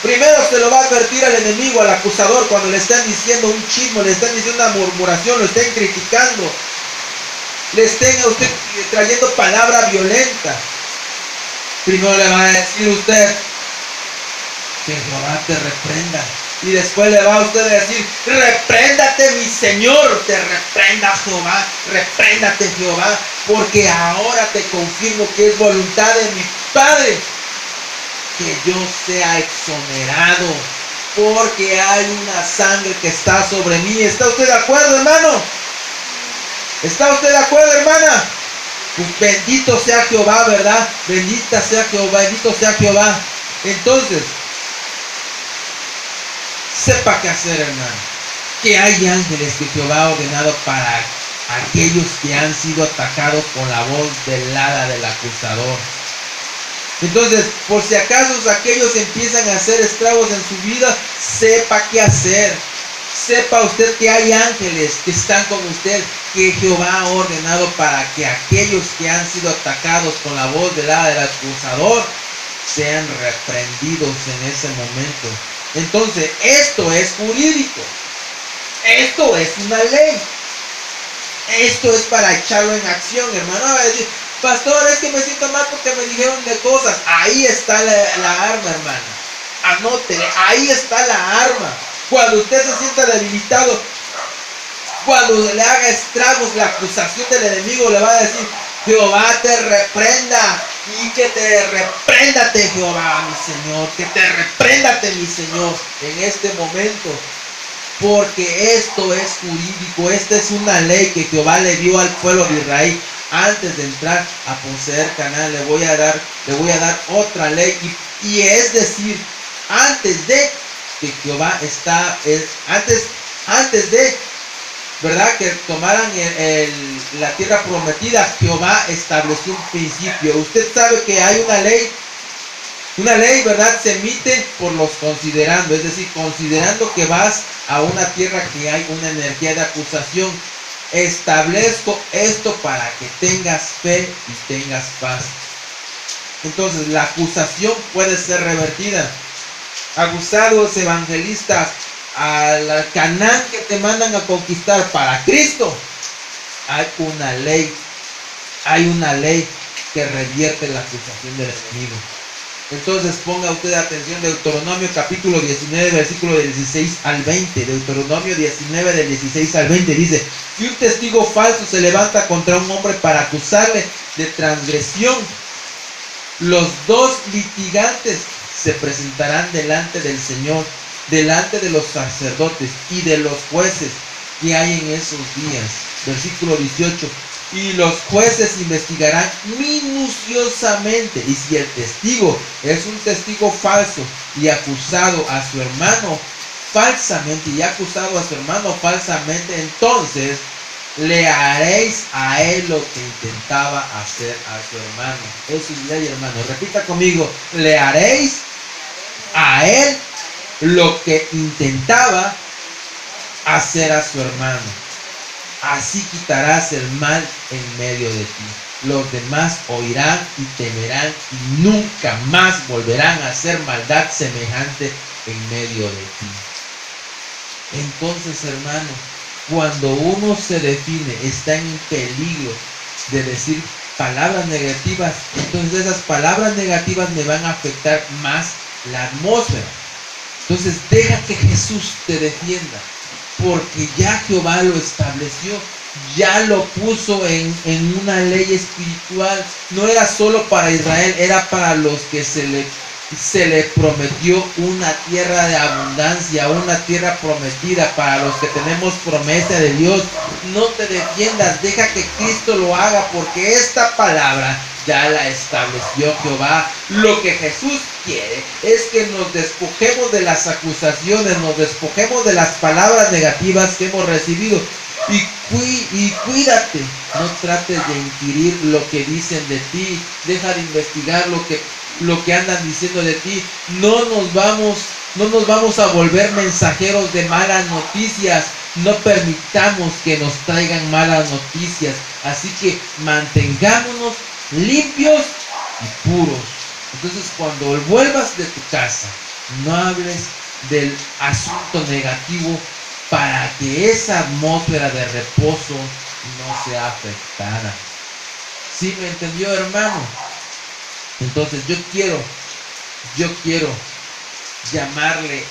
Primero se lo va a advertir al enemigo, al acusador, cuando le están diciendo un chisme, le están diciendo una murmuración, lo estén criticando, le estén a usted trayendo palabra violenta. Primero le va a decir usted que Jehová te reprenda. Y después le va a usted a decir: repréndate, mi Señor, te reprenda Jehová, repréndate Jehová, porque ahora te confirmo que es voluntad de mi Padre que yo sea exonerado, porque hay una sangre que está sobre mí. ¿Está usted de acuerdo, hermano? ¿Está usted de acuerdo, hermana? Pues bendito sea Jehová, ¿verdad? Bendita sea Jehová, bendito sea Jehová. Entonces, sepa qué hacer, hermano. Que hay ángeles que Jehová ha ordenado para aquellos que han sido atacados con la voz velada del acusador. Entonces, por si acaso aquellos empiezan a hacer estragos en su vida, sepa qué hacer. Sepa usted que hay ángeles que están con usted, que Jehová ha ordenado para que aquellos que han sido atacados con la voz velada del acusador sean reprendidos en ese momento. Entonces, esto es jurídico. Esto es una ley. Esto es para echarlo en acción, hermano. Va a decir: Pastor, es que me siento mal porque me dijeron de cosas. Ahí está la arma, hermana. Anótele, ahí está la arma. Cuando usted se sienta debilitado, cuando le haga estragos la acusación del enemigo, le va a decir: Jehová te reprenda. Y que te repréndate, Jehová, mi Señor. Que te repréndate, mi Señor, en este momento. Porque esto es jurídico. Esta es una ley que Jehová le dio al pueblo de Israel antes de entrar a poseer Canaán. Le voy a dar otra ley. Y es decir, antes de que Jehová antes de, ¿verdad?, que tomaran la tierra prometida, Jehová estableció un principio. Usted sabe que hay una ley, ¿verdad?, se emite por los considerando, es decir, considerando que vas a una tierra que hay una energía de acusación. Establezco esto para que tengas fe y tengas paz. Entonces, la acusación puede ser revertida. Acusados evangelistas, al Canaán que te mandan a conquistar para Cristo, hay una ley que revierte la acusación del enemigo. Entonces ponga usted atención, Deuteronomio capítulo 19, versículo del 16 al 20. Deuteronomio 19 del 16 al 20 dice: si un testigo falso se levanta contra un hombre para acusarle de transgresión, los dos litigantes se presentarán delante del Señor, delante de los sacerdotes y de los jueces que hay en esos días. Versículo 18: y los jueces investigarán minuciosamente, y si el testigo es un testigo falso y acusado a su hermano falsamente, entonces le haréis a él lo que intentaba hacer a su hermano. Eso es ley, hermano. Repita conmigo: le haréis a él lo que intentaba hacer a su hermano. Así quitarás el mal en medio de ti. Los demás oirán y temerán y nunca más volverán a hacer maldad semejante en medio de ti. Entonces, hermano, cuando uno se define, está en peligro de decir palabras negativas, entonces esas palabras negativas me van a afectar más la atmósfera. Entonces deja que Jesús te defienda, porque ya Jehová lo estableció, ya lo puso en una ley espiritual. No era solo para Israel, era para los que se le prometió una tierra de abundancia, una tierra prometida, para los que tenemos promesa de Dios. No te defiendas, deja que Cristo lo haga, porque esta palabra ya la estableció Jehová. Lo que Jesús quiere es que nos despojemos de las acusaciones, nos despojemos de las palabras negativas que hemos recibido. Y cuídate, no trates de inquirir lo que dicen de ti. Deja de investigar lo que andan diciendo de ti. No nos vamos a volver mensajeros de malas noticias. No permitamos que nos traigan malas noticias. Así que mantengámonos limpios y puros. Entonces, cuando vuelvas de tu casa, no hables del asunto negativo, para que esa atmósfera de reposo no sea afectada. ¿Sí me entendió, hermano? Entonces yo quiero llamarle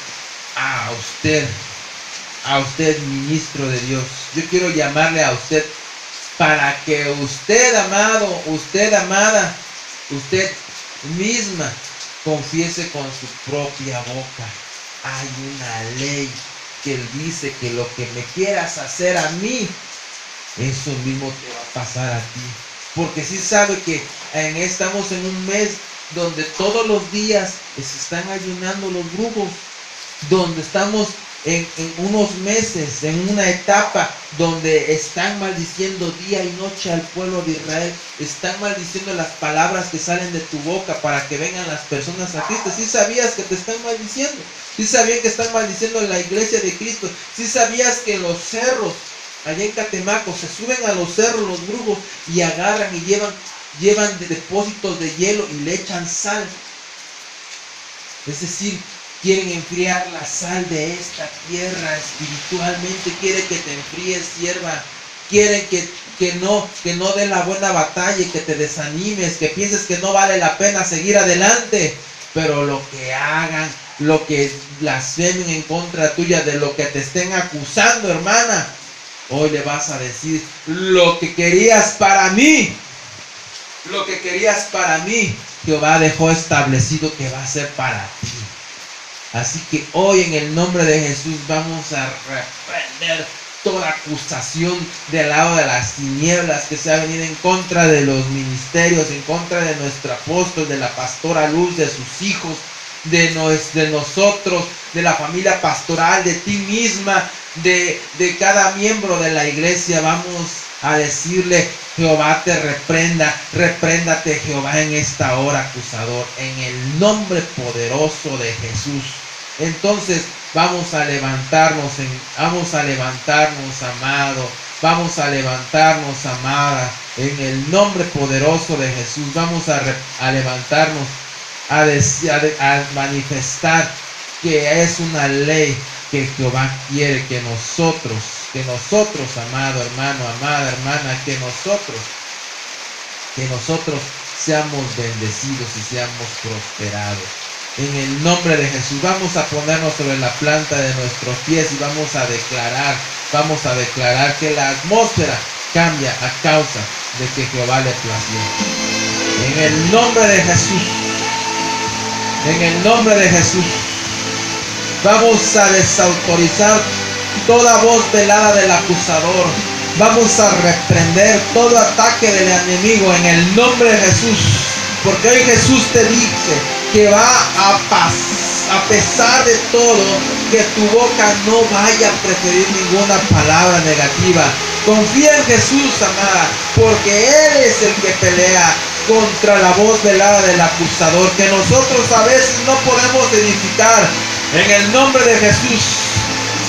a usted ministro de Dios. Yo quiero llamarle a usted para que usted, amado, usted, amada, usted misma confiese con su propia boca: hay una ley que Él dice que lo que me quieras hacer a mí, eso mismo te va a pasar a ti. Porque sí sabe que estamos en un mes donde todos los días se están ayunando los brujos, donde estamos en unos meses, en una etapa donde están maldiciendo día y noche al pueblo de Israel. Están maldiciendo las palabras que salen de tu boca para que vengan las personas a Cristo. ¿Sí sabías que te están maldiciendo? ¿Sí sabían que están maldiciendo en la iglesia de Cristo? ¿Sí sabías que en los cerros, allá en Catemaco, se suben a los cerros los brujos y agarran y llevan depósitos de hielo y le echan sal? Es decir, quieren enfriar la sal de esta tierra espiritualmente. Quiere que te enfríes, sierva. quieren que no den la buena batalla y que te desanimes, que pienses que no vale la pena seguir adelante. Pero lo que hagan, lo que blasfemen en contra tuya, de lo que te estén acusando, hermana, hoy le vas a decir: lo que querías para mí, lo que querías para mí, Jehová dejó establecido que va a ser para ti. Así que hoy, en el nombre de Jesús, vamos a reprender toda acusación del lado de las tinieblas que se ha venido en contra de los ministerios, en contra de nuestro apóstol, de la pastora Luz, de sus hijos, de nosotros, de la familia pastoral, de ti misma, de cada miembro de la iglesia. Vamos a decirle: Jehová te reprenda, repréndate Jehová en esta hora, acusador, en el nombre poderoso de Jesús. Entonces vamos a levantarnos, amado, vamos a levantarnos, amada, en el nombre poderoso de Jesús. Vamos a levantarnos, a manifestar que es una ley que Jehová quiere que nosotros, amado hermano, amada hermana, que nosotros seamos bendecidos y seamos prosperados. En el nombre de Jesús, vamos a ponernos sobre la planta de nuestros pies y vamos a declarar que la atmósfera cambia a causa de que Jehová le plació. En el nombre de Jesús, en el nombre de Jesús, vamos a desautorizar toda voz velada del acusador. Vamos a reprender todo ataque del enemigo en el nombre de Jesús. Porque hoy Jesús te dice que va a pesar de todo, que tu boca no vaya a preferir ninguna palabra negativa. Confía en Jesús, amada, porque Él es el que pelea contra la voz velada del acusador, que nosotros a veces no podemos edificar. En el nombre de Jesús,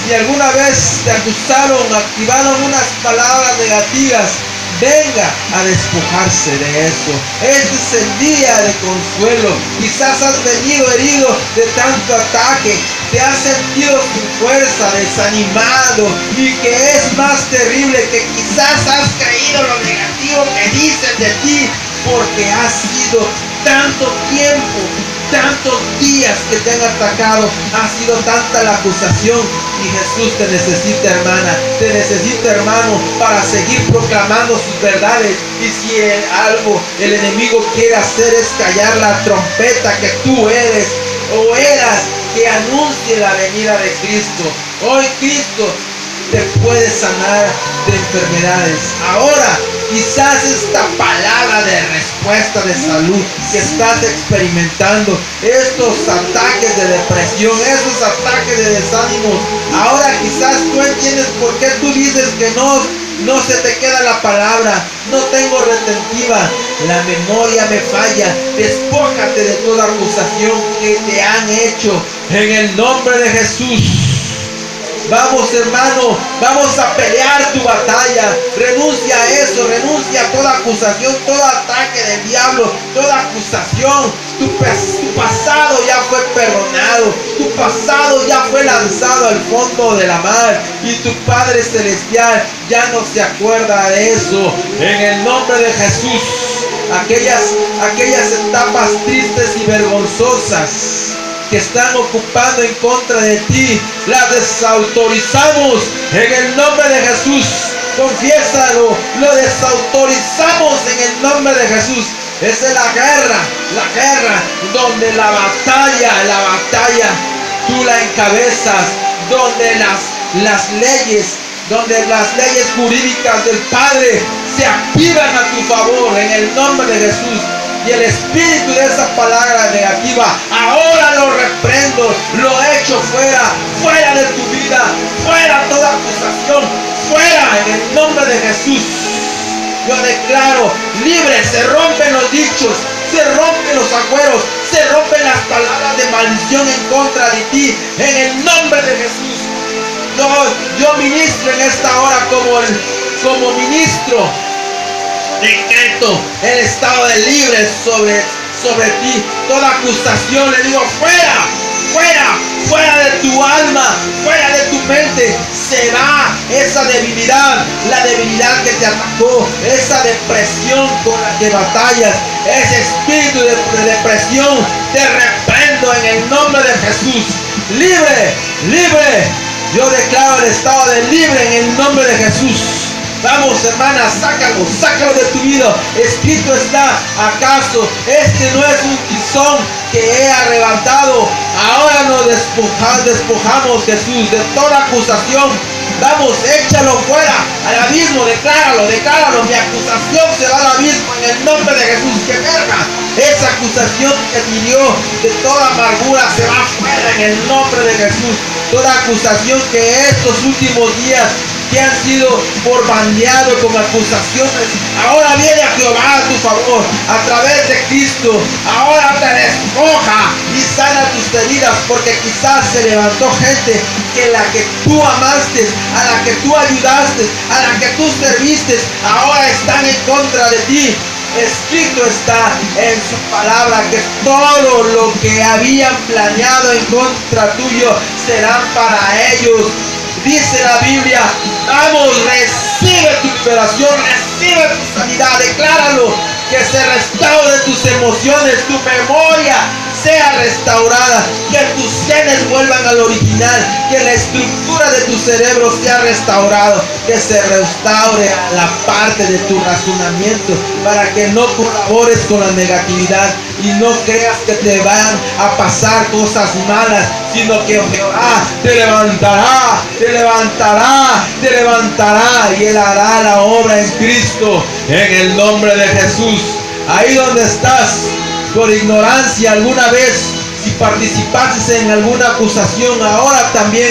si alguna vez te acusaron, activaron unas palabras negativas, venga a despojarse de eso. Este es el día de consuelo. Quizás has venido herido de tanto ataque, te has sentido sin fuerza, desanimado, y que es más terrible, que quizás has creído lo negativo que dicen de ti, porque ha sido tanto tiempo, tantos días que te han atacado, ha sido tanta la acusación. Y Jesús te necesita, hermana, te necesita, hermano, para seguir proclamando sus verdades. Y si algo el enemigo quiere hacer es callar la trompeta que tú eres o eras, que anuncie la venida de Cristo. Hoy Cristo te puede sanar de enfermedades. Ahora quizás esta palabra de respuesta de salud que estás experimentando, estos ataques de depresión, esos ataques de desánimo, ahora quizás tú entiendes por qué tú dices que no se te queda la palabra. No tengo retentiva, la memoria me falla. Despójate de toda acusación que te han hecho en el nombre de Jesús. Vamos, hermano, vamos a pelear tu batalla. Renuncia a eso, renuncia a toda acusación, todo ataque del diablo, toda acusación. Tu pasado ya fue perdonado, tu pasado ya fue lanzado al fondo de la mar, y tu Padre Celestial ya no se acuerda de eso. En el nombre de Jesús, aquellas etapas tristes y vergonzosas que están ocupando en contra de ti, las desautorizamos en el nombre de Jesús. Confiésalo, lo desautorizamos en el nombre de Jesús. Esa es la guerra donde la batalla tú la encabezas, donde las leyes jurídicas del Padre se activan a tu favor en el nombre de Jesús. Y el espíritu de esa palabra negativa, ahora lo reprendo, lo echo fuera de tu vida, fuera toda acusación, fuera en el nombre de Jesús. Yo declaro libre, se rompen los dichos, se rompen los agüeros, se rompen las palabras de maldición en contra de ti, en el nombre de Jesús. Yo ministro en esta hora como ministro. Decreto el estado de libre sobre ti. Toda acusación le digo fuera de tu alma, fuera de tu mente se va esa debilidad, la debilidad que te atacó, esa depresión con la que batallas, ese espíritu de depresión, te reprendo en el nombre de Jesús. Libre, libre. Yo declaro el estado de libre en el nombre de Jesús. Vamos, hermana, sácalo de tu vida. Escrito está, ¿acaso este no es un tizón que he arrebatado? Ahora nos despojamos, Jesús, de toda acusación. Vamos, échalo fuera al abismo, decláralo. Mi acusación se va al abismo en el nombre de Jesús. Que verga, esa acusación que te hirió de toda amargura se va fuera en el nombre de Jesús. Toda acusación que estos últimos días que han sido por bandeado con acusaciones, ahora viene a Jehová a tu favor a través de Cristo. Ahora te despoja y sana tus heridas, porque quizás se levantó gente que la que tú amaste, a la que tú ayudaste, a la que tú serviste, ahora están en contra de ti. Escrito está en su palabra que todo lo que habían planeado en contra tuyo serán para ellos. Dice la Biblia, vamos, recibe tu liberación, recibe tu sanidad, decláralo, que se restaure tus emociones, tu memoria sea restaurada, que tus genes vuelvan al original, que la estructura de tu cerebro sea restaurado, que se restaure la parte de tu razonamiento, para que no colabores con la negatividad y no creas que te van a pasar cosas malas, sino que Jehová te levantará y Él hará la obra en Cristo, en el nombre de Jesús. Ahí donde estás, por ignorancia alguna vez, si participaste en alguna acusación, ahora también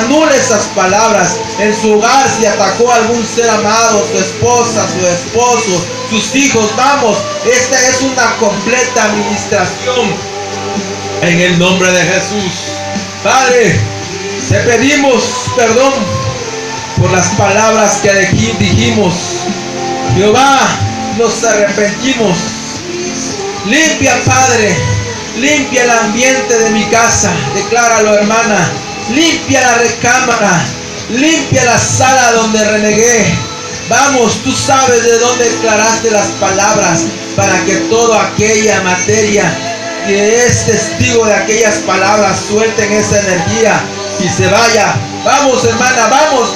anula esas palabras. En su hogar, si atacó a algún ser amado, su esposa, su esposo, sus hijos, vamos, esta es una completa administración en el nombre de Jesús. Padre, te pedimos perdón por las palabras que dijimos. Jehová, nos arrepentimos. Limpia, Padre, limpia el ambiente de mi casa. Decláralo, hermana. Limpia la recámara, limpia la sala donde renegué. Vamos, tú sabes de dónde declaraste las palabras, para que toda aquella materia que es testigo de aquellas palabras suelten esa energía y se vaya. Vamos, hermana, vamos.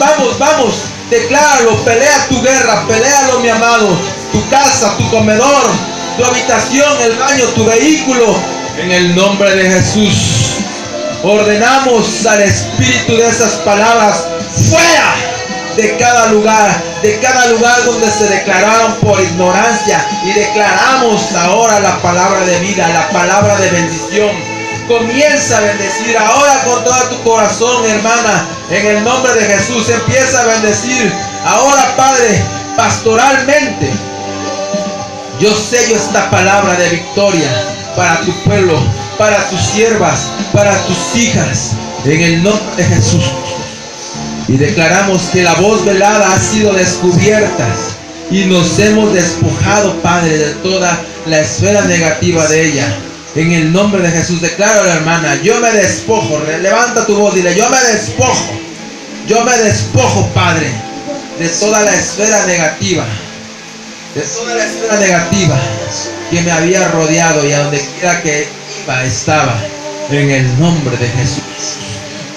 Decláralo, pelea tu guerra, peléalo, mi amado. Tu casa, tu comedor, tu habitación, el baño, tu vehículo, en el nombre de Jesús. Ordenamos al espíritu de esas palabras fuera de cada lugar donde se declararon por ignorancia, y declaramos ahora la palabra de vida, la palabra de bendición. Comienza a bendecir ahora con todo tu corazón, hermana, en el nombre de Jesús. Empieza a bendecir ahora, Padre, pastoralmente. Yo sello esta palabra de victoria para tu pueblo, para tus siervas, para tus hijas, en el nombre de Jesús. Y declaramos que la voz velada ha sido descubierta y nos hemos despojado, Padre, de toda la esfera negativa de ella. En el nombre de Jesús, declaro a la hermana, yo me despojo. Levanta tu voz, dile, yo me despojo, Padre, de toda la esfera negativa. De toda la esfera negativa que me había rodeado, y a donde quiera que iba estaba, en el nombre de Jesús.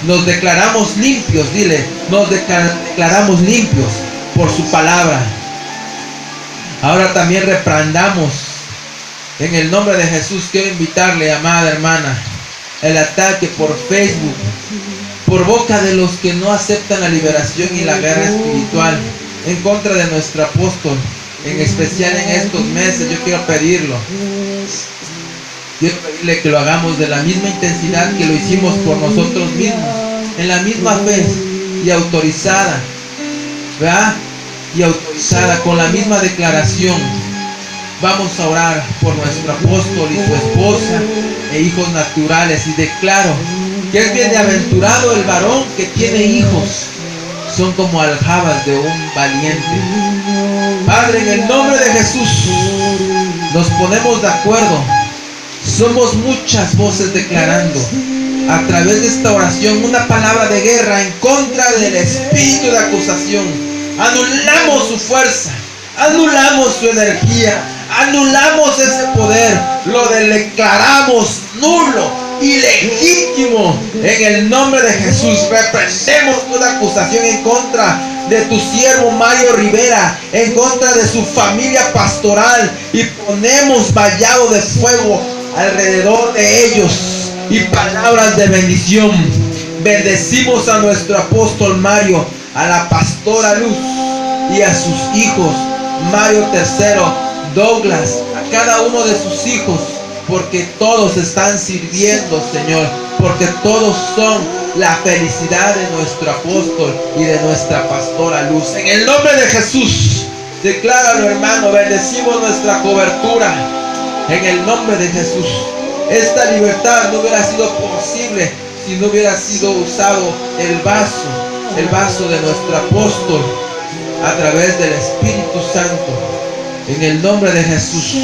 Nos declaramos limpios, dile, nos declaramos limpios por su palabra. Ahora también reprendamos en el nombre de Jesús. Quiero invitarle, amada hermana, el ataque por Facebook, por boca de los que no aceptan la liberación y la guerra espiritual en contra de nuestro apóstol. En especial en estos meses, yo quiero pedirlo. Quiero pedirle que lo hagamos de la misma intensidad que lo hicimos por nosotros mismos, en la misma fe y autorizada, ¿verdad? Y autorizada con la misma declaración. Vamos a orar por nuestro apóstol y su esposa e hijos naturales, y declaro que es bienaventurado el varón que tiene hijos. Son como aljabas de un valiente. Padre, en el nombre de Jesús, nos ponemos de acuerdo. Somos muchas voces declarando a través de esta oración una palabra de guerra en contra del espíritu de acusación. Anulamos su fuerza, anulamos su energía, anulamos ese poder, lo declaramos nulo, ilegítimo. En el nombre de Jesús reprendemos toda acusación en contra de tu siervo Mario Rivera, en contra de su familia pastoral, y ponemos vallado de fuego alrededor de ellos y palabras de bendición. Bendecimos a nuestro apóstol Mario, a la pastora Luz y a sus hijos, Mario III, Douglas, a cada uno de sus hijos, porque todos están sirviendo, Señor, porque todos son la felicidad de nuestro apóstol y de nuestra pastora Luz. En el nombre de Jesús, decláralo, hermano, bendecimos nuestra cobertura. En el nombre de Jesús, esta libertad no hubiera sido posible si no hubiera sido usado el vaso de nuestro apóstol a través del Espíritu Santo. En el nombre de Jesús,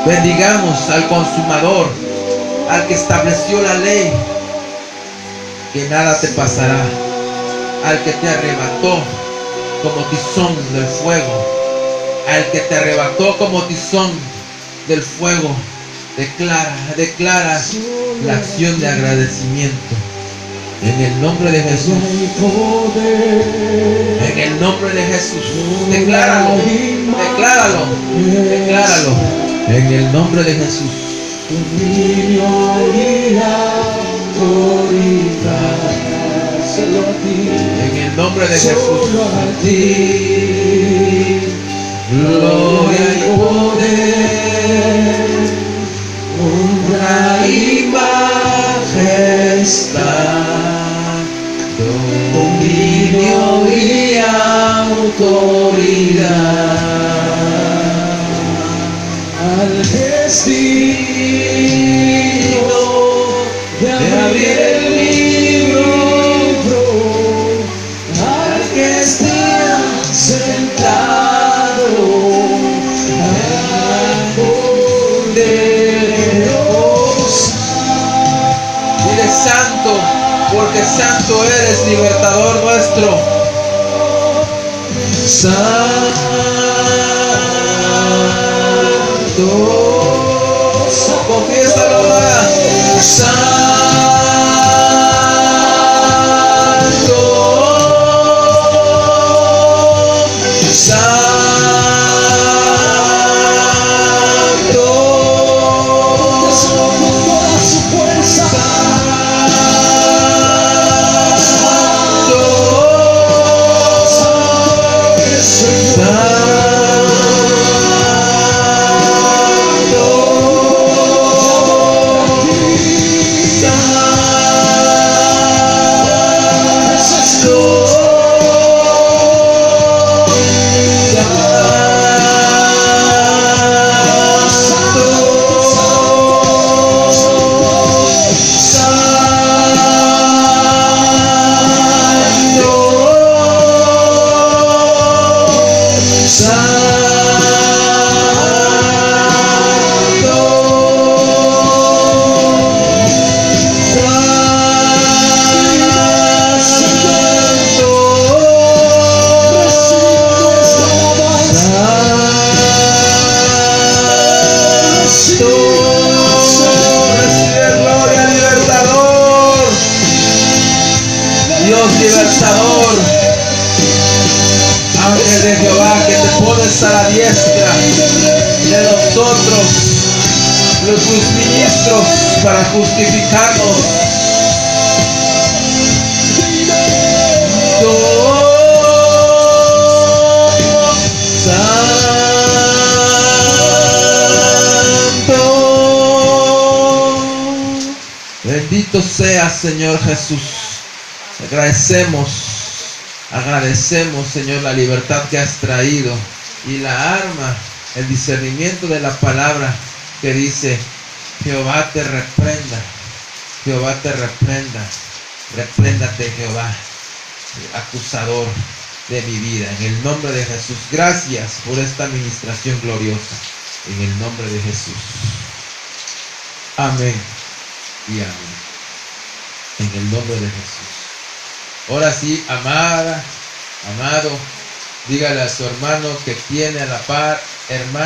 bendigamos al consumador, al que estableció la ley, que nada te pasará, al que te arrebató como tizón del fuego, al que te arrebató como tizón del fuego. Declara la acción de agradecimiento. En el nombre de Jesús. En el nombre de Jesús. Decláralo. En el nombre de Jesús. En el nombre de Jesús. Gloria y poder, honra y majestad, dominio y autoridad, al destino de abrir el libro, al que está sentado de Dios. Dile santo, porque santo eres, libertador nuestro. Santo, confiésalo ahora. Libertador, ángel de Jehová, que te pones a la diestra de nosotros, tus ministros, para justificarnos. Santo, bendito seas, Señor Jesús. Agradecemos, Señor, la libertad que has traído y la arma, el discernimiento de la palabra que dice: Jehová te reprenda, Jehová te reprenda, repréndate Jehová, acusador de mi vida. En el nombre de Jesús, gracias por esta administración gloriosa. En el nombre de Jesús. Amén. y amén. En el nombre de Jesús. Ahora sí, amada, amado, dígale a su hermano que tiene a la par, hermano.